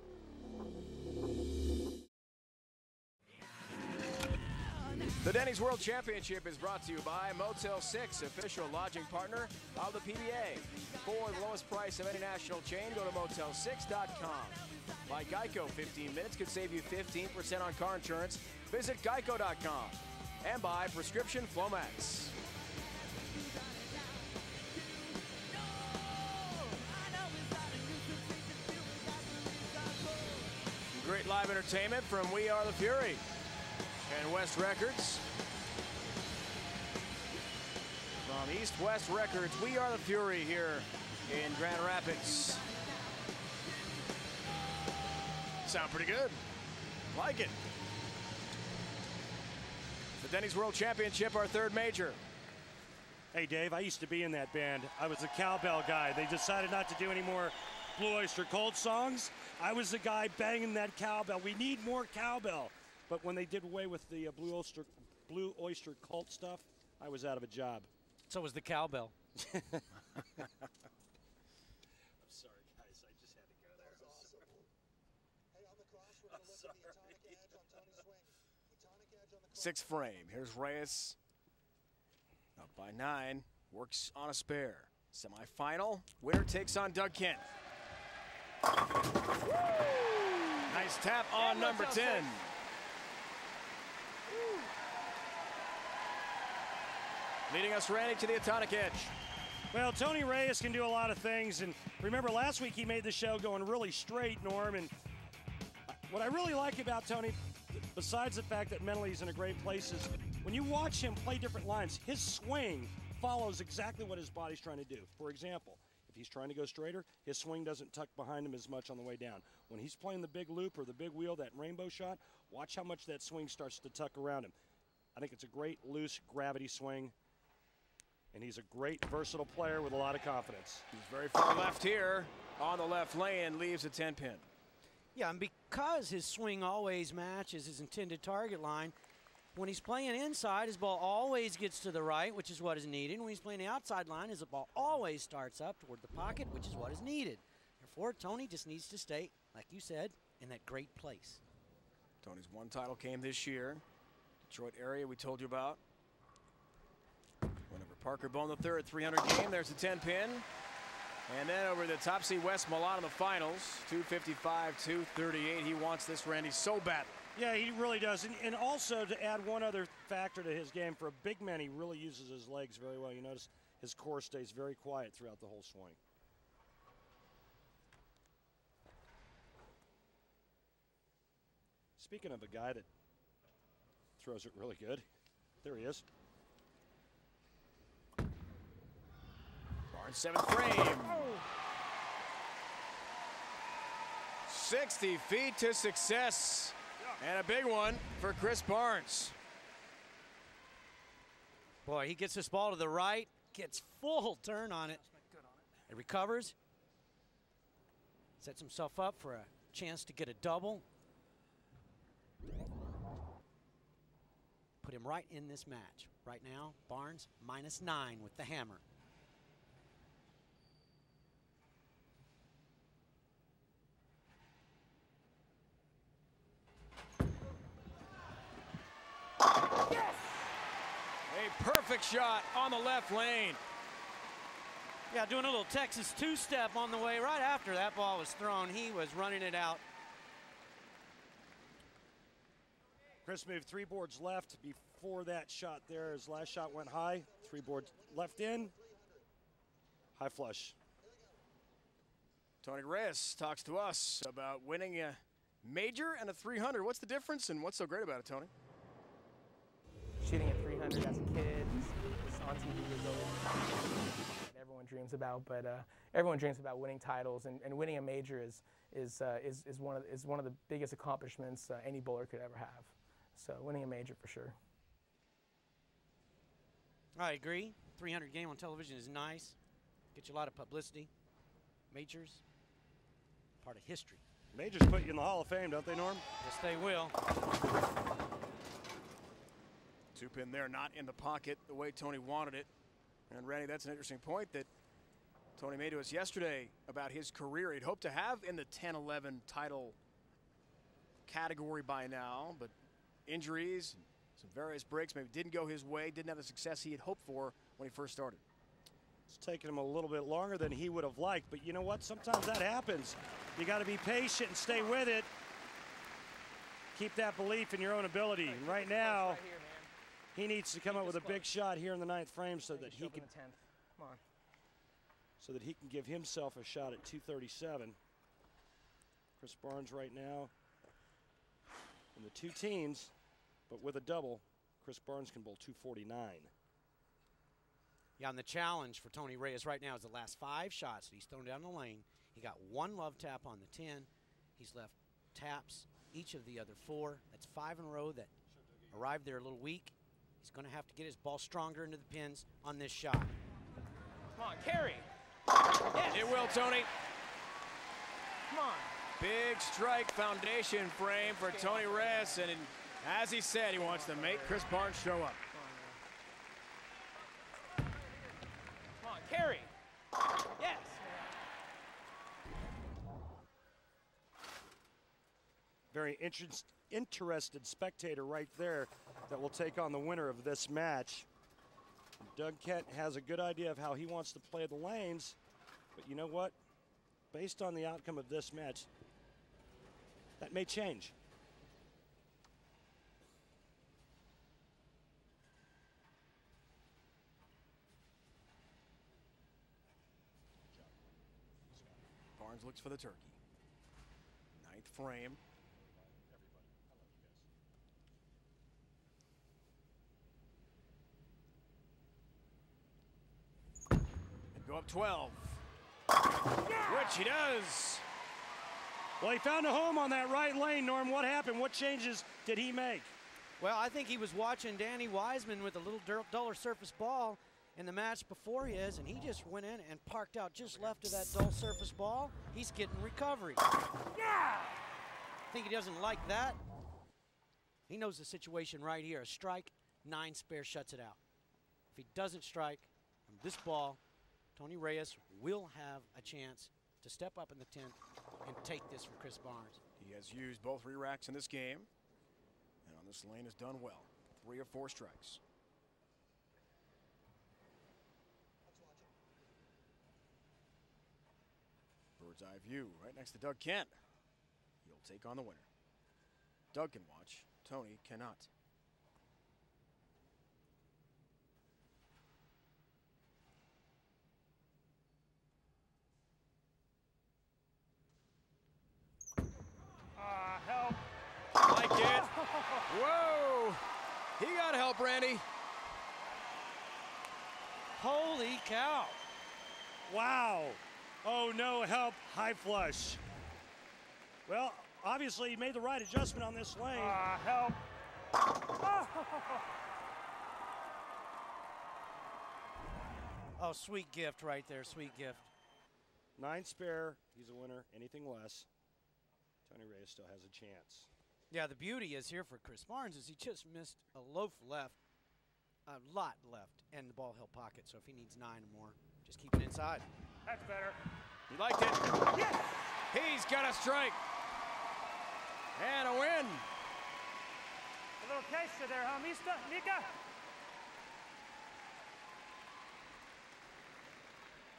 The Denny's World Championship is brought to you by Motel 6, official lodging partner of the PBA. For the lowest price of any national chain, go to Motel6.com. By Geico, 15 minutes could save you 15% on car insurance. Visit Geico.com. And by Prescription Flomax. Great live entertainment from We Are the Fury and West Records. From East West Records, We Are the Fury here in Grand Rapids. Sound pretty good. Like it. The Denny's World Championship, our third major. Hey, Dave, I used to be in that band. I was a cowbell guy. They decided not to do any more Blue Oyster Cult songs. I was the guy banging that cowbell. We need more cowbell. But when they did away with the Blue Oyster Cult stuff, I was out of a job. So was the cowbell. I'm sorry, guys. I just had to go there. I'm sorry. Sixth frame. Here's Reyes. Up by 9. Works on a spare. Semifinal. Winner takes on Doug Kent. Nice tap on number 10. Leading us, Randy, to the Atonic Edge. Well, Tony Reyes can do a lot of things. And remember, last week he made the show going really straight, Norm. And what I really like about Tony, besides the fact that mentally he's in a great place, is when you watch him play different lines, his swing follows exactly what his body's trying to do. For example, if he's trying to go straighter, his swing doesn't tuck behind him as much on the way down. When he's playing the big loop or the big wheel, that rainbow shot, watch how much that swing starts to tuck around him. I think it's a great loose gravity swing. And he's a great, versatile player with a lot of confidence. He's very far left here on the left lane, leaves a 10-pin. Yeah, and because his swing always matches his intended target line, when he's playing inside, his ball always gets to the right, which is what is needed. When he's playing the outside line, his ball always starts up toward the pocket, which is what is needed. Therefore, Tony just needs to stay, like you said, in that great place. Tony's one title came this year. Detroit area we told you about. Whenever Parker Bone the third, 300 game, there's a 10-pin. And then over the top seed West Milan in the finals, 255, 238. He wants this, Randy, so badly. Yeah, he really does. And also to add one other factor to his game, for a big man, he really uses his legs very well. You notice his core stays very quiet throughout the whole swing. Speaking of a guy that throws it really good, there he is. Barnes, seventh frame. 60 feet to success. And a big one for Chris Barnes. Boy, he gets this ball to the right, gets full turn on it. It recovers. Sets himself up for a chance to get a double. Put him right in this match. Right now, Barnes -9 with the hammer. Yes! A perfect shot on the left lane. Yeah, doing a little Texas two-step on the way right after that ball was thrown. He was running it out. Chris moved 3 boards left before that shot there. His last shot went high. 3 boards left in. High flush. Tony Reyes talks to us about winning a major and a 300. What's the difference and what's so great about it, Tony? Shooting at 300 as a kid, it's on TV was always everyone dreams about, but everyone dreams about winning titles, and winning a major is one of the biggest accomplishments any bowler could ever have. So winning a major for sure. I agree. 300 game on television is nice. Gets you a lot of publicity. Majors, part of history. Majors put you in the Hall of Fame, don't they, Norm? Yes, they will. 2-pin there, not in the pocket the way Tony wanted it. And Randy, that's an interesting point that Tony made to us yesterday about his career. He'd hoped to have in the 10-11 title category by now, but injuries, Some various breaks maybe didn't go his way, didn't have the success he had hoped for when he first started. It's taken him a little bit longer than he would have liked, but you know what? Sometimes that happens. You got to be patient and stay with it. Keep that belief in your own ability. And right now, he needs to come up with a big shot here in the 9th frame so that he can give himself a shot at 237. Chris Barnes right now in the 2 teens, but with a double, Chris Barnes can bowl 249. Yeah, and the challenge for Tony Reyes right now is the last 5 shots that he's thrown down the lane. He got 1 love tap on the 10. He's left taps each of the other 4. That's 5 in a row that arrived there a little weak. He's going to have to get his ball stronger into the pins on this shot. Come on, carry. Yes. It will, Tony. Come on. Big strike foundation frame for Tony Reyes, and as he said, he wants to make Chris Barnes show up. Come on, carry. Yes. Very interested spectator right there that will take on the winner of this match. Doug Kent has a good idea of how he wants to play the lanes, but you know what? Based on the outcome of this match, that may change. Barnes looks for the turkey. 9th frame. And go up 12. Which he does. Well, he found a home on that right lane, Norm. What happened? What changes did he make? Well, I think he was watching Danny Wiseman with a little duller surface ball in the match before his, and he just went in and parked out just left of that dull surface ball. He's getting recovery. Yeah! I think he doesn't like that. He knows the situation right here. A strike, 9 spare shuts it out. If he doesn't strike on this ball, Tony Reyes will have a chance to step up in the 10th and take this from Chris Barnes. He has used both re-racks in this game, and on this lane has done well. 3 of 4 strikes. Bird's eye view right next to Doug Kent. He'll take on the winner. Doug can watch, Tony cannot. Help. Like it. Whoa! He got help, Randy. Holy cow. Wow. Oh, no help. High flush. Well, obviously, he made the right adjustment on this lane. Help. Oh, sweet gift right there, sweet gift. 9 spare. He's a winner. Anything less, Tony Reyes still has a chance. Yeah, the beauty is here for Chris Barnes is he just missed a loaf left, a lot left, and the ball held pocket. So if he needs 9 or more, just keep it inside. That's better. He liked it. Yes! He's got a strike. And a win. A little taster there, huh, Mika?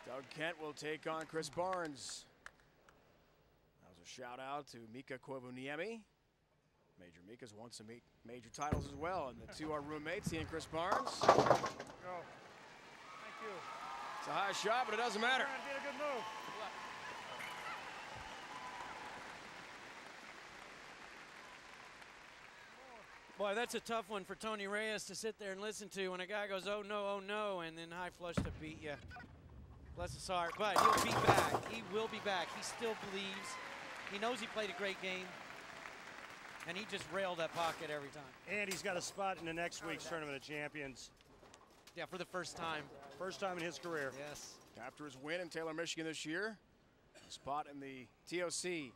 Doug Kent will take on Chris Barnes. That was a shout out to Mika Kwavuniemi. Major Mika's won some major titles as well, and the 2 are roommates, he and Chris Barnes. Go. Thank you. It's a high shot, but it doesn't matter. Did a good move. Boy, that's a tough one for Tony Reyes to sit there and listen to when a guy goes, oh no, and then high flush to beat you. Bless his heart, but he'll be back. He will be back. He still believes. He knows he played a great game, and he just railed that pocket every time. And he's got a spot in the next week's Tournament of Champions. Yeah, for the first time. First time in his career. Yes. After his win in Taylor, Michigan this year, a spot in the TOC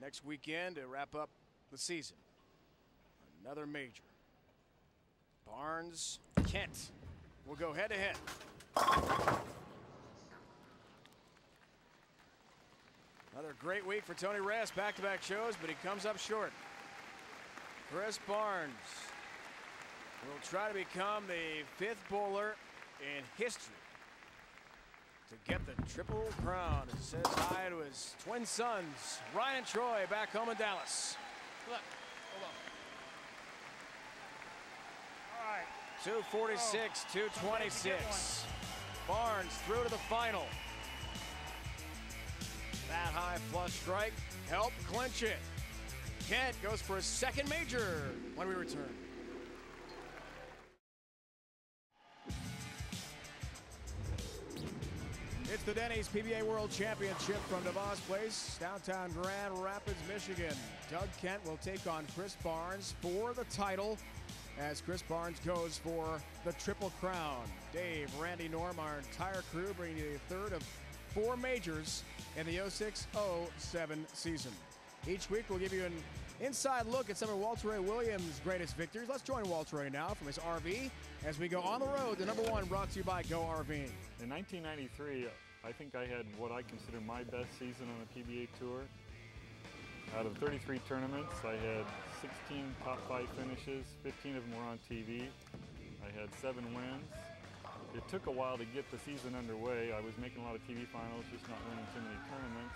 next weekend to wrap up the season. Another major. Barnes, Kent will go head to head. Another great week for Tony Reyes, back-to-back shows, but he comes up short. Chris Barnes will try to become the 5th bowler in history to get the Triple Crown. He says hi to his twin sons, Ryan and Troy, back home in Dallas. Look, hold on. All right. 246, 226. Barnes through to the final. That high flush strike helped clinch it. Kent goes for his 2nd major when we return. It's the Denny's PBA World Championship from DeVos Place, downtown Grand Rapids, Michigan. Doug Kent will take on Chris Barnes for the title as Chris Barnes goes for the Triple Crown. Dave, Randy, Norm, our entire crew bringing you the 3rd of 4 majors in the 06-07 season. Each week we'll give you an inside look at some of Walter Ray Williams' greatest victories. Let's join Walter Ray now from his RV as we go on the road to #1, brought to you by Go RVing. In 1993, I think I had what I consider my best season on the PBA Tour. Out of 33 tournaments, I had 16 top 5 finishes, 15 of them were on TV. I had 7 wins. It took a while to get the season underway. I was making a lot of TV finals, just not winning too many tournaments.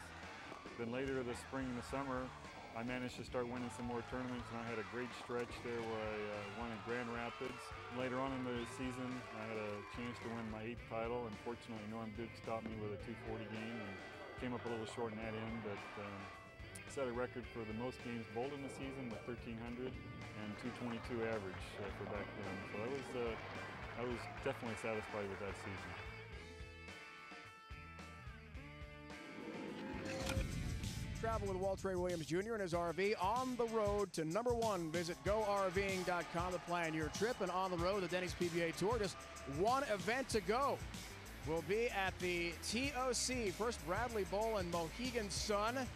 Then later this spring and the summer, I managed to start winning some more tournaments, and I had a great stretch there where I won in Grand Rapids. Later on in the season, I had a chance to win my 8th title. Unfortunately, Norm Duke stopped me with a 240 game and came up a little short in that end, but set a record for the most games bowled in the season with 1,300 and 222 average for back then. So I was definitely satisfied with that season. Travel with Walter Ray Williams Jr. and his RV on the road to #1. Visit GoRVing.com to plan your trip. And on the road, the Denny's PBA Tour. Just one event to go. We'll be at the TOC, First Bradley Bowl in Mohegan Sun.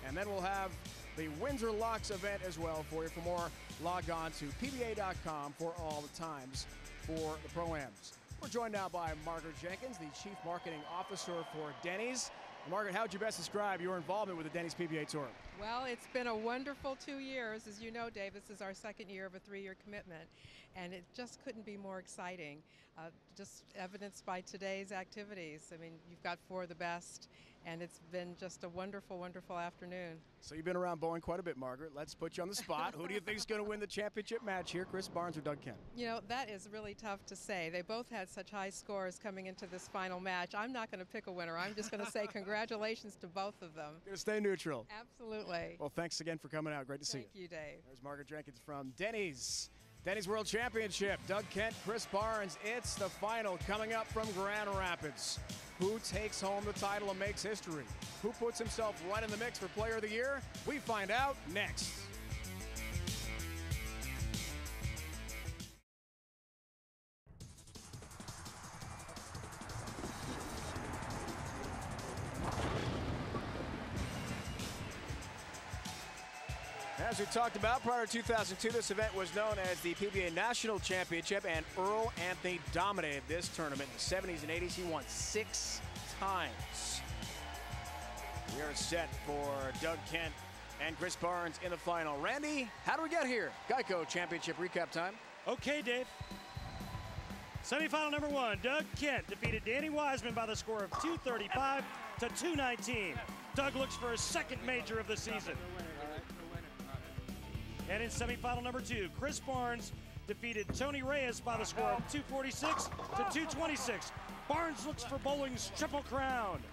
And then we'll have the Windsor Locks event as well for you. For more, log on to PBA.com for all the times for the Pro-Ams. We're joined now by Margaret Jenkins, the Chief Marketing Officer for Denny's. Margaret, how would you best describe your involvement with the Denny's PBA Tour? Well, it's been a wonderful 2 years. As you know, Dave, this is our 2nd year of a 3-year commitment, and it just couldn't be more exciting. Just evidenced by today's activities. I mean, you've got 4 of the best, and it's been just a wonderful, wonderful afternoon. So you've been around bowling quite a bit, Margaret. Let's put you on the spot. Who do you think is going to win the championship match here, Chris Barnes or Doug Kent? You know, that is really tough to say. They both had such high scores coming into this final match. I'm not going to pick a winner. I'm just going to say congratulations to both of them. Going to stay neutral. Absolutely. Well, thanks again for coming out. Great to see you. Thank you, Dave. There's Margaret Jenkins from Denny's. Denny's World Championship. Doug Kent, Chris Barnes. It's the final coming up from Grand Rapids. Who takes home the title and makes history? Who puts himself right in the mix for Player of the Year? We find out next. As we talked about, prior to 2002, this event was known as the PBA National Championship, and Earl Anthony dominated this tournament in the 70s and 80s. He won 6 times. We are set for Doug Kent and Chris Barnes in the final. Randy, how do we get here? Geico Championship recap time. Okay, Dave. Semifinal #1, Doug Kent defeated Danny Wiseman by the score of 235 to 219. Doug looks for his 2nd major of the season. And in semifinal #2, Chris Barnes defeated Tony Reyes by the score of 246 to 226. Barnes looks for bowling's Triple Crown.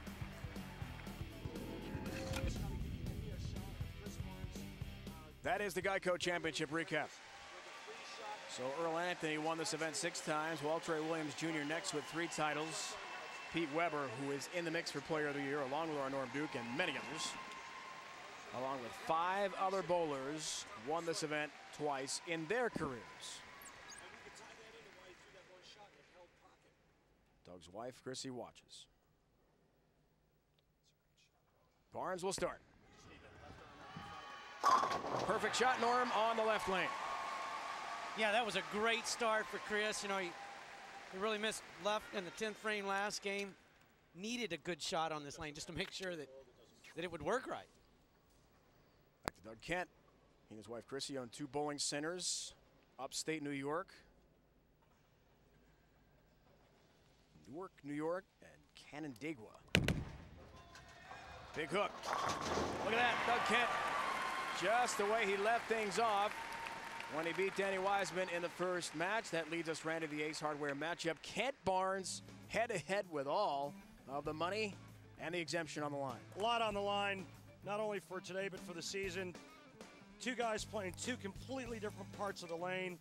That is the Geico Championship recap. So Earl Anthony won this event 6 times. Walter Ray Williams Jr. next with 3 titles. Pete Weber, who is in the mix for Player of the Year, along with our Norm Duke and many others, along with 5 other bowlers, won this event twice in their careers. Doug's wife, Chrissy, watches. Barnes will start. Perfect shot, Norm, on the left lane. Yeah, that was a great start for Chris. You know, he really missed left in the 10th frame last game. Needed a good shot on this lane just to make sure that it would work right. Back to Doug Kent. He and his wife Chrissy own 2 bowling centers, upstate New York. Newark, New York, and Canandaigua. Big hook. Look at that, Doug Kent. Just the way he left things off when he beat Denny Wiseman in the first match. That leads us, Randy, to the Ace Hardware matchup. Kent Barnes head-to-head with all of the money and the exemption on the line. A lot on the line, not only for today, but for the season. Two guys playing two completely different parts of the lane.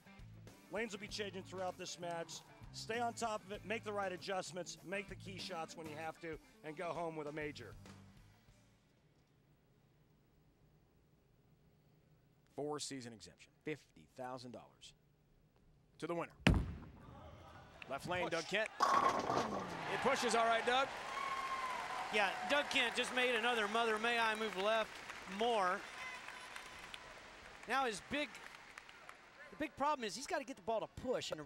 Lanes will be changing throughout this match. Stay on top of it, make the right adjustments, make the key shots when you have to, and go home with a major. 4-season exemption, $50,000 to the winner. Left lane, Doug Kent. It pushes all right, Doug. Yeah, Doug Kent just made another Mother May I move left more. Now the big problem is he's got to get the ball to push and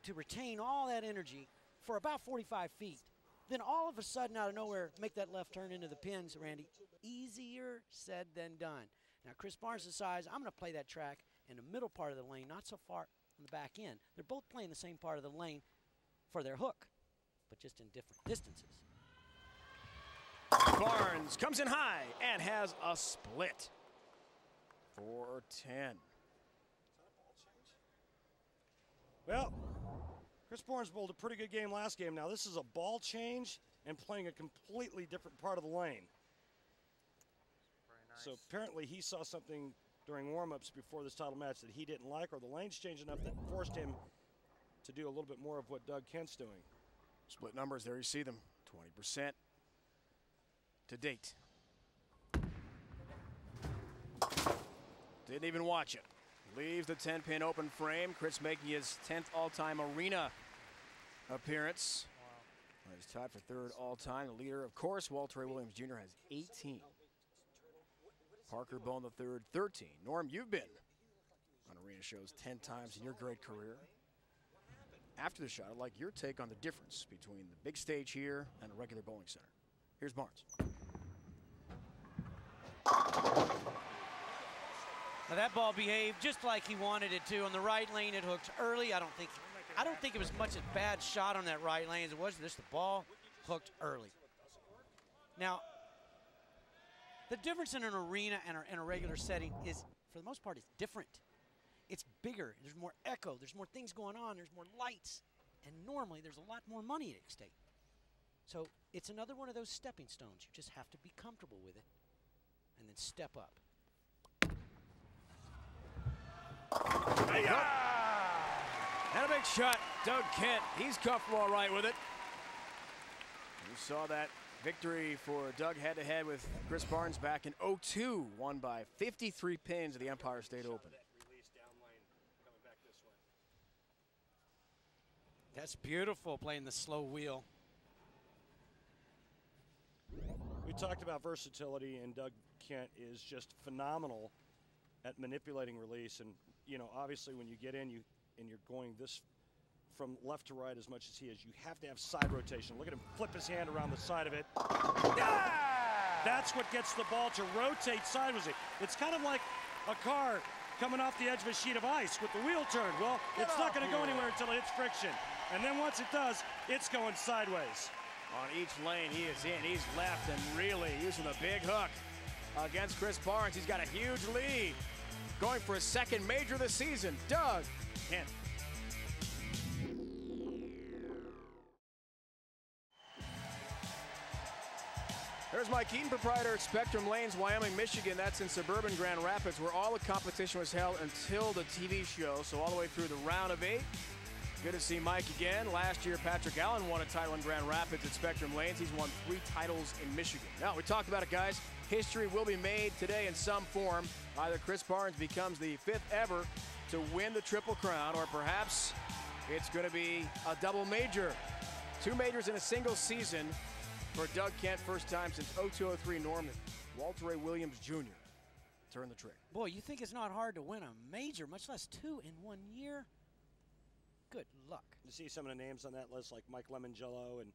to retain all that energy for about 45 feet. Then all of a sudden, out of nowhere, make that left turn into the pins, Randy. Easier said than done. Now, Chris Barnes decides, I'm going to play that track in the middle part of the lane, not so far on the back end. They're both playing the same part of the lane for their hook, but just in different distances. Barnes comes in high and has a split. 4-10. Well, Chris Barnes bowled a pretty good game last game. Now, this is a ball change and playing a completely different part of the lane. So apparently he saw something during warm-ups before this title match that he didn't like, or the lane's changed enough that forced him to do a little bit more of what Doug Kent's doing. Split numbers, there you see them, 20% to date. Didn't even watch it. Leaves the 10-pin open frame. Chris making his 10th all-time arena appearance. Wow. He's tied for 3rd all-time. The leader, of course, Walter Ray Williams Jr. has 18. Parker Bone III, 13. Norm, you've been on arena shows 10 times in your great career. After the shot, I'd like your take on the difference between the big stage here and a regular bowling center. Here's Barnes. Now that ball behaved just like he wanted it to. On the right lane, it hooked early. I don't think it was much a bad shot on that right lane as it was just the ball hooked early. Now, the difference in an arena and in a regular setting is, for the most part, it's different. It's bigger. There's more echo. There's more things going on. There's more lights. And normally, there's a lot more money at stake. So it's another one of those stepping stones. You just have to be comfortable with it and then step up. And a big shot, Doug Kent. He's comfortable all right with it. You saw that victory for Doug head-to-head with Chris Barnes back in 2002, won by 53 pins at the Empire State Open. That's beautiful, playing the slow wheel. We talked about versatility, and Doug Kent is just phenomenal at manipulating release. And, you know, obviously when you get in and you're going this from left to right as much as he is, you have to have side rotation. Look at him flip his hand around the side of it. That's what gets the ball to rotate sideways. It's kind of like a car coming off the edge of a sheet of ice with the wheel turned. Well, it's not going to go anywhere until it hits friction. And then once it does, it's going sideways. On each lane he is in. He's left and really using the big hook against Chris Barnes. He's got a huge lead. Going for his 2nd major this season, Doug Kent. There's Mike Eaton, proprietor at Spectrum Lanes, Wyoming, Michigan. That's in suburban Grand Rapids, where all the competition was held until the TV show, so all the way through the round of 8. Good to see Mike again. Last year, Patrick Allen won a title in Grand Rapids at Spectrum Lanes. He's won 3 titles in Michigan. Now, we talked about it, guys. History will be made today in some form. Either Chris Barnes becomes the 5th ever to win the Triple Crown, or perhaps it's going to be a double major. 2 majors in a single season for Doug Kent, first time since 2002-03. Norman, Walter Ray Williams Jr. turned the trick. Boy, you think it's not hard to win a major, much less 2 in 1 year? Good luck. You see some of the names on that list, like Mike Lemongello, and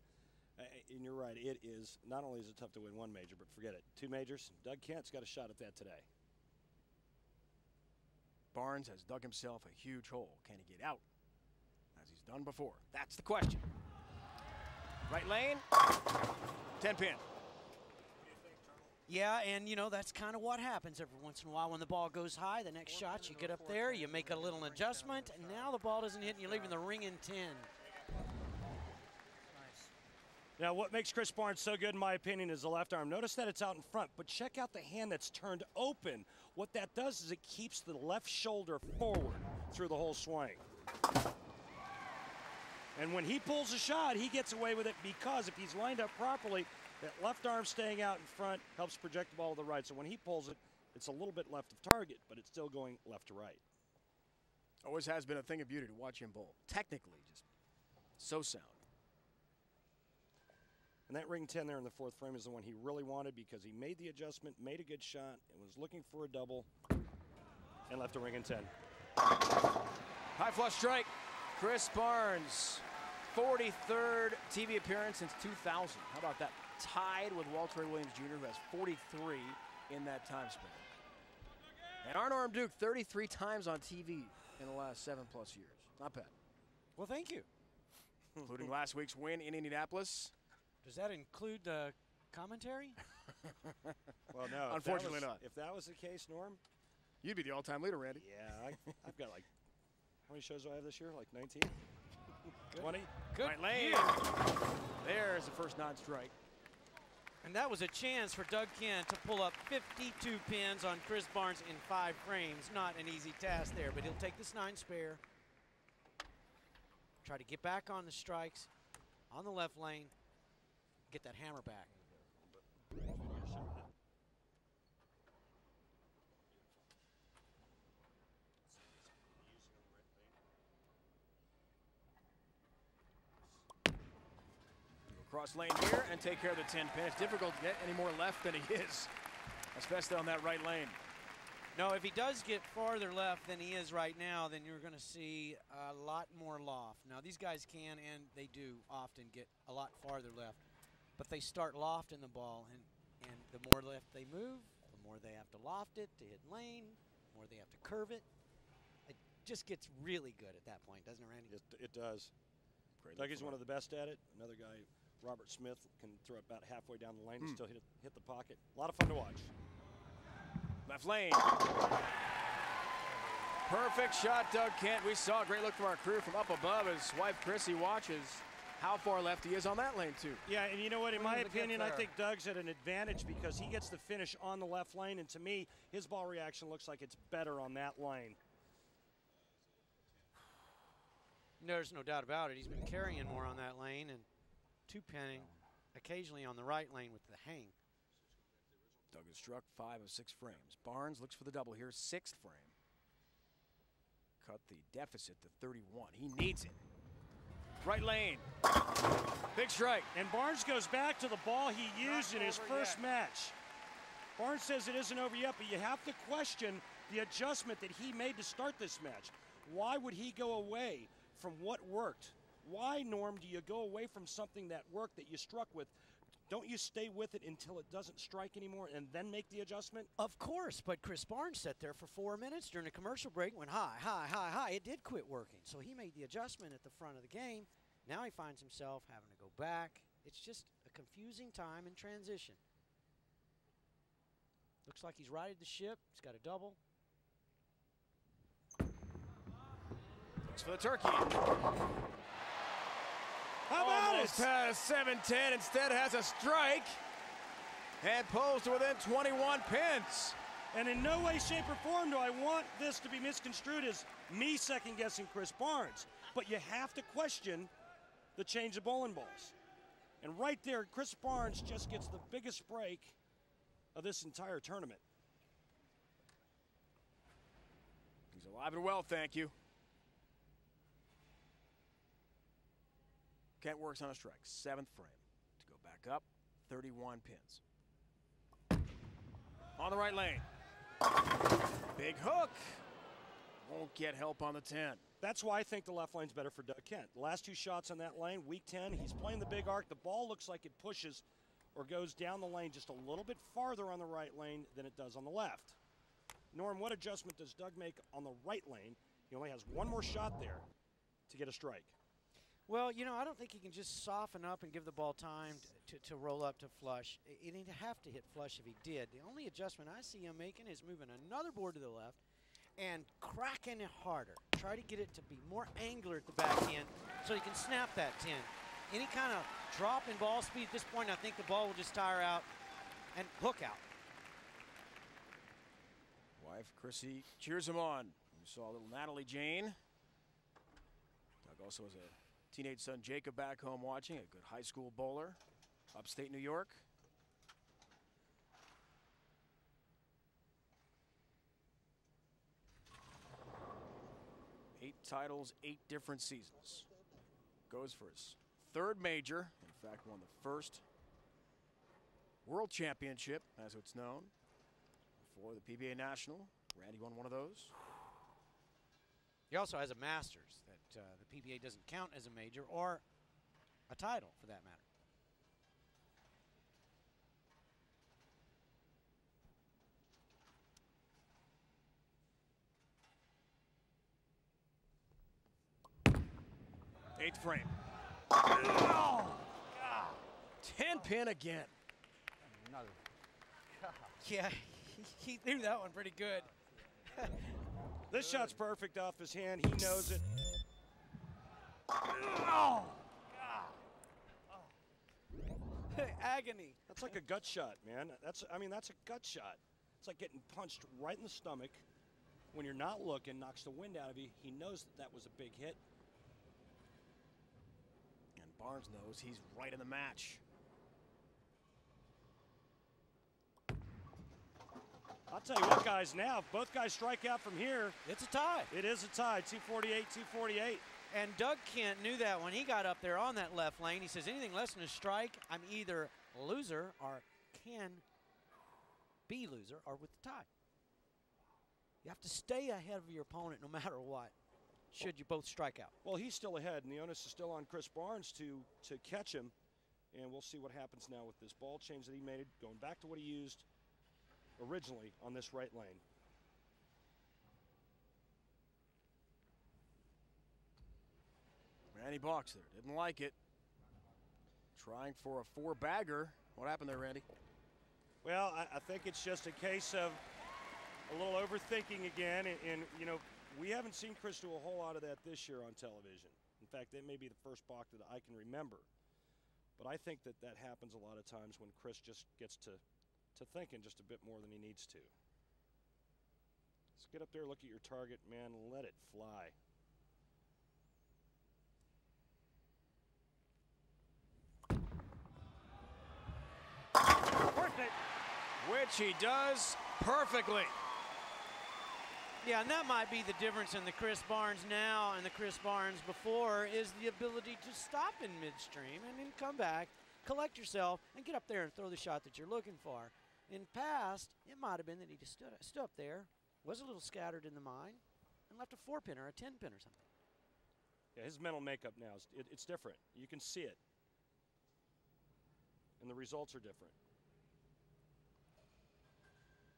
you're right, it is, not only is it tough to win 1 major, but forget it, 2 majors. Doug Kent's got a shot at that today. Barnes has dug himself a huge hole. Can he get out, as he's done before? That's the question. Right lane, 10 pin. Yeah, and you know, that's kind of what happens every once in a while when the ball goes high. The next shot, you get up there, you make a little adjustment, and now the ball doesn't hit, and you're leaving the ring in 10. Now, what makes Chris Barnes so good, in my opinion, is the left arm. Notice that it's out in front, but check out the hand that's turned open. What that does is it keeps the left shoulder forward through the whole swing. And when he pulls a shot, he gets away with it because if he's lined up properly, that left arm staying out in front helps project the ball to the right. So when he pulls it, it's a little bit left of target, but it's still going left to right. Always has been a thing of beauty to watch him bowl. Technically, just so sound. And that ring 10 there in the fourth frame is the one he really wanted because he made the adjustment, made a good shot, and was looking for a double, and left a ring in 10. High flush strike. Chris Barnes, 43rd TV appearance since 2000. How about that? Tied with Walter Williams Jr., who has 43 in that time span. And Arnorm Duke, 33 times on TV in the last 7+ years. Not bad. Well, thank you. Including last week's win in Indianapolis. Does that include the commentary? Well, no. Unfortunately not. If that was the case, Norm, you'd be the all-time leader, Randy. Yeah, I've got like, how many shows do I have this year? Like 19? 20? Good right lane. There's the first non-strike. And that was a chance for Doug Kent to pull up 52 pins on Chris Barnes in 5 frames. Not an easy task there, but he'll take this 9 spare. Try to get back on the strikes on the left lane. Get that hammer back. Cross lane here and take care of the 10 pin. It's difficult to get any more left than he is, especially on that right lane. No, if he does get farther left than he is right now, then you're going to see a lot more loft. Now, these guys can, and they do often get a lot farther left, but they start lofting the ball, and the more left they move, the more they have to loft it to hit lane, the more they have to curve it. It just gets really good at that point, doesn't it, Randy? It does. Doug is one of the best at it. Another guy, Robert Smith, can throw it about halfway down the lane and still hit the pocket. A lot of fun to watch. Left lane. Perfect shot, Doug Kent. We saw a great look from our crew from up above as wife Chrissy watches how far left he is on that lane, too. Yeah, and you know what? In my opinion, I think Doug's at an advantage because he gets the finish on the left lane, and to me, his ball reaction looks like it's better on that lane. There's no doubt about it. He's been carrying more on that lane and 2-pinning occasionally on the right lane with the hang. Doug has struck 5 of 6 frames. Barnes looks for the double here, 6th frame. Cut the deficit to 31. He needs it. Right lane. Big strike. And Barnes goes back to the ball he used in his first match. Barnes says it isn't over yet, but you have to question the adjustment that he made to start this match. Why would he go away from what worked? Why, Norm, do you go away from something that worked that you struck with? Don't you stay with it until it doesn't strike anymore and then make the adjustment? Of course, but Chris Barnes sat there for 4 minutes during a commercial break, went high, high, high, high. It did quit working, so he made the adjustment at the front of the game. Now he finds himself having to go back. It's just a confusing time in transition. Looks like he's righted the ship. He's got a double. Looks for the turkey. How about Almost it? has 7-10, instead has a strike and pulls to within 21 pins. And in no way, shape, or form do I want this to be misconstrued as me second-guessing Chris Barnes. But you have to question the change of bowling balls. And right there, Chris Barnes just gets the biggest break of this entire tournament. He's alive and well, thank you. Kent works on a strike, 7th frame. To go back up, 31 pins. On the right lane. Big hook. Won't get help on the 10. That's why I think the left lane's better for Doug Kent. The last 2 shots on that lane, week 10, he's playing the big arc. The ball looks like it pushes or goes down the lane just a little bit farther on the right lane than it does on the left. Norm, what adjustment does Doug make on the right lane? He only has 1 more shot there to get a strike. Well, you know, I don't think he can just soften up and give the ball time to roll up to flush. He'd have to hit flush if he did. The only adjustment I see him making is moving another board to the left and cracking it harder. Try to get it to be more angular at the back end so he can snap that 10. Any kind of drop in ball speed at this point, I think the ball will just tire out and hook out. Wife Chrissy cheers him on. We saw little Natalie Jane. Doug also has a teenage son Jacob back home watching, a good high school bowler, upstate New York. Eight titles, 8 different seasons. Goes for his 3rd major. In fact, won the 1st World Championship, as it's known, for the PBA National. Randy won one of those. He also has a Masters that the PBA doesn't count as a major or a title, for that matter. Eighth frame. Oh, 10 pin again. Another. Yeah, he threw that one pretty good. This shot's perfect off his hand. He knows it. Oh. Agony. That's like a gut shot, man. That's a gut shot. It's like getting punched right in the stomach when you're not looking, knocks the wind out of you. He knows that was a big hit. And Barnes knows he's right in the match. I'll tell you what, guys, now, if both guys strike out from here, it's a tie. It is a tie, 248, 248. And Doug Kent knew that when he got up there on that left lane. He says, anything less than a strike, I'm either a loser or can be loser or with the tie. You have to stay ahead of your opponent no matter what, should you both strike out. Well, he's still ahead, and the onus is still on Chris Barnes to catch him. And we'll see what happens now with this ball change that he made, going back to what he used originally on this right lane. Randy balks there, didn't like it. Trying for a 4-bagger. What happened there, Randy? Well, I think it's just a case of a little overthinking again, and you know, we haven't seen Chris do a whole lot of that this year on television. In fact, that may be the first balk that I can remember. But I think that happens a lot of times when Chris just gets to thinking just a bit more than he needs to. Let's get up there, look at your target, man, let it fly. Which he does perfectly. Yeah, and that might be the difference in the Chris Barnes now and the Chris Barnes before, is the ability to stop in midstream and then come back, collect yourself, and get up there and throw the shot that you're looking for. In past, it might have been that he just stood up there, was a little scattered in the mind, and left a 4-pin or a 10-pin or something. Yeah, his mental makeup now, it's different. You can see it. And the results are different.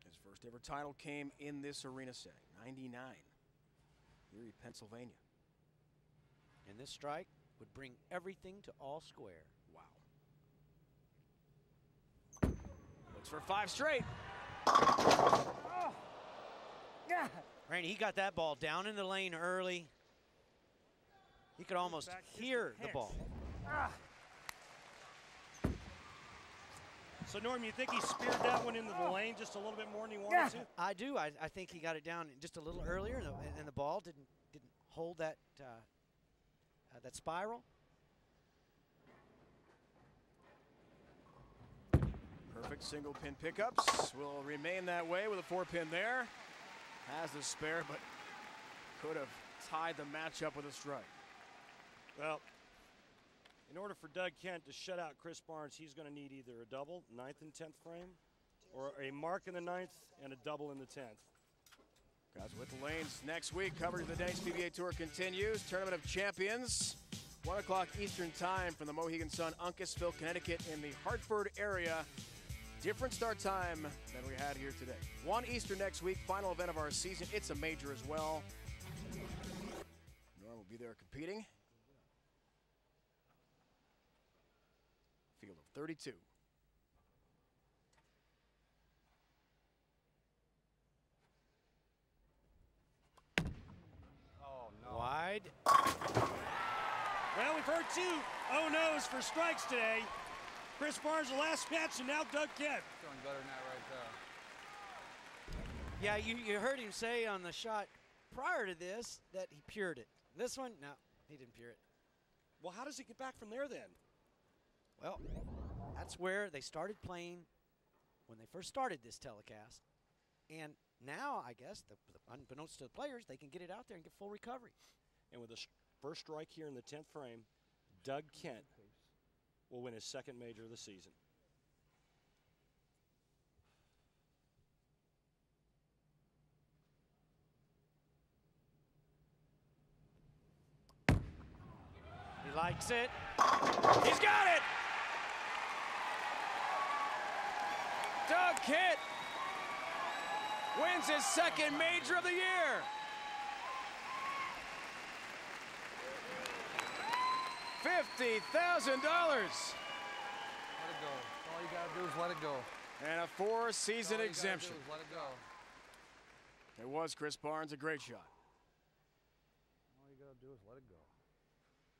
His first ever title came in this arena setting, 99, Erie, Pennsylvania. And this strike would bring everything to all square. Wow. Looks for 5 straight. Randy, he got that ball down in the lane early. He could almost hear the ball. So, Norm, you think he speared that one into the lane just a little bit more than he wanted to? I do. I think he got it down just a little earlier, and the ball didn't hold that that spiral. Perfect single pin pickups. Will remain that way with a 4-pin there. Has the spare, but could have tied the matchup with a strike. Well, in order for Doug Kent to shut out Chris Barnes, he's going to need either a double, 9th and 10th frame, or a mark in the 9th and a double in the 10th. Guys, with the lanes next week, coverage of the Denny's PBA Tour continues. Tournament of Champions, 1 o'clock Eastern time from the Mohegan Sun, Uncasville, Connecticut in the Hartford area. Different start time than we had here today. 1 Eastern next week, final event of our season. It's a major as well. Norm will be there competing. 32. Oh, no. Wide. Well, we've heard 2 oh-no's for strikes today. Chris Barnes, the last match, and now Doug Kent. Doing better than that right there. Yeah, you heard him say on the shot prior to this that he pured it. This one, no, he didn't pure it. Well, how does he get back from there then? Well, that's where they started playing when they first started this telecast. And now, I guess, unbeknownst to the players, they can get it out there and get full recovery. And with the first strike here in the 10th frame, Doug Kent will win his second major of the season. He likes it. He's got it! Doug Kent wins his second major of the year. $50,000. Let it go. All you gotta do is let it go. And a 4-season exemption. Let it go. It was Chris Barnes, a great shot. All you gotta do is let it go.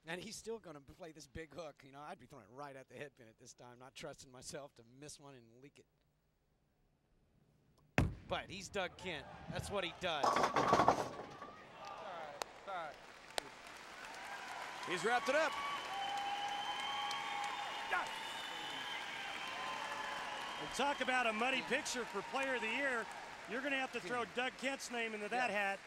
And he's still going to play this big hook. You know, I'd be throwing it right at the head pin at this time, not trusting myself to miss one and leak it. But he's Doug Kent. That's what he does. It's all right. He's wrapped it up. And talk about a muddy picture for Player of the Year. You're going to have to throw Doug Kent's name into that hat.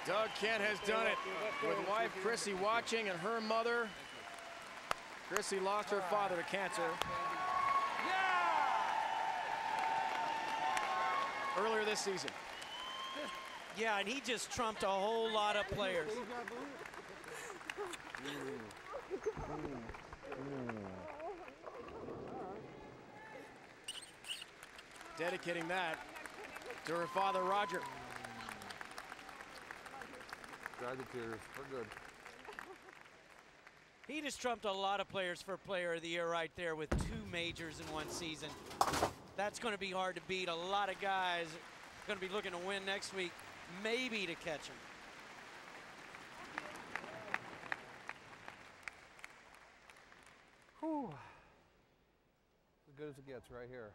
Doug Kent has done it with wife Chrissy watching and her mother. Chrissy lost her father to cancer earlier this season. Yeah, and he just trumped a whole lot of players. Dedicating that to her father, Roger. Dry the tears. We're good. He just trumped a lot of players for Player of the Year right there with 2 majors in one season. That's going to be hard to beat. A lot of guys are going to be looking to win next week, maybe to catch him. Whew. As good as it gets right here.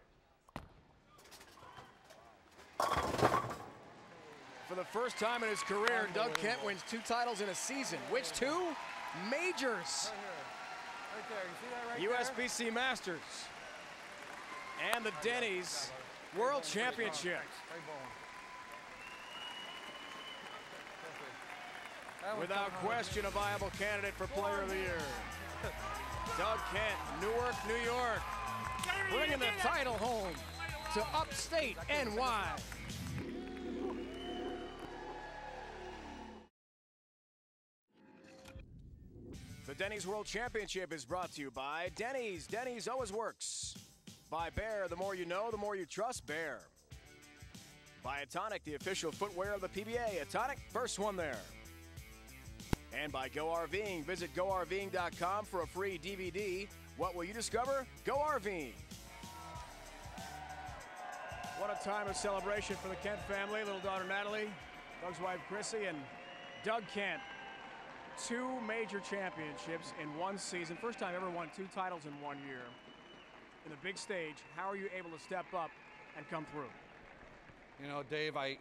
For the first time in his career, Doug Kent wins 2 titles in a season. Which 2? Majors. Right there. You see that right there? USBC Masters and the Denny's World Championship. Without question, a viable candidate for Player of the Year. Doug Kent, Newark, New York, bringing the title home to upstate NY. The Denny's World Championship is brought to you by Denny's. Denny's always works. By Bear, the more you know, the more you trust Bear. By Atonic, the official footwear of the PBA. Atonic, first one there. And by Go RVing. Visit GoRVing.com for a free DVD. What will you discover? Go RVing. What a time of celebration for the Kent family. Little daughter Natalie, Doug's wife Chrissy, and Doug Kent. 2 major championships in one season. First time ever won 2 titles in one year. In the big stage, how are you able to step up and come through? You know, Dave, I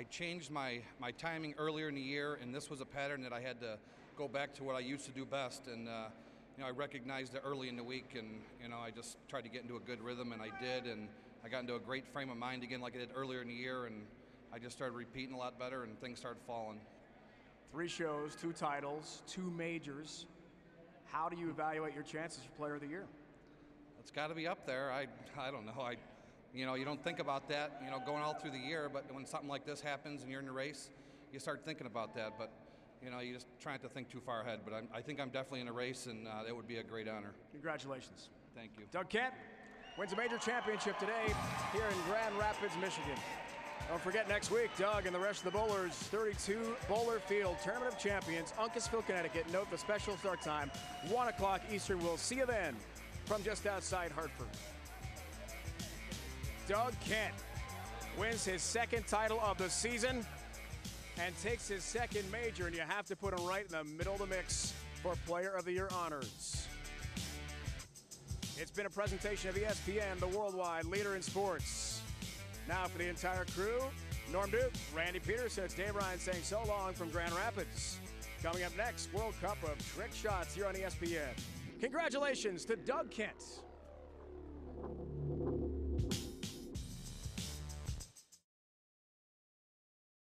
changed my timing earlier in the year, and this was a pattern that I had to go back to what I used to do best. And you know, I recognized it early in the week, and you know, I just tried to get into a good rhythm, and I did. And I got into a great frame of mind again, like I did earlier in the year, and I just started repeating a lot better, and things started falling. 3 shows, 2 titles, 2 majors. How do you evaluate your chances for Player of the Year? It's got to be up there. I don't know. You know, you don't think about that, you know, going all through the year, but when something like this happens and you're in the race, you start thinking about that. But you know, you just try not to think too far ahead. But I think I'm definitely in a race, and that would be a great honor. Congratulations. Thank you. Doug Kent wins a major championship today here in Grand Rapids, Michigan. Don't forget, next week, Doug and the rest of the bowlers, 32 Bowler Field Tournament of Champions, Uncasville, Connecticut. Note the special start time, 1 o'clock Eastern. We'll see you then from just outside Hartford. Doug Kent wins his second title of the season and takes his second major, and you have to put him right in the middle of the mix for Player of the Year honors. It's been a presentation of ESPN, the worldwide leader in sports. Now for the entire crew, Norm Duke, Randy Peterson, it's Dave Ryan saying so long from Grand Rapids. Coming up next, World Cup of Trick Shots here on ESPN. Congratulations to Doug Kent.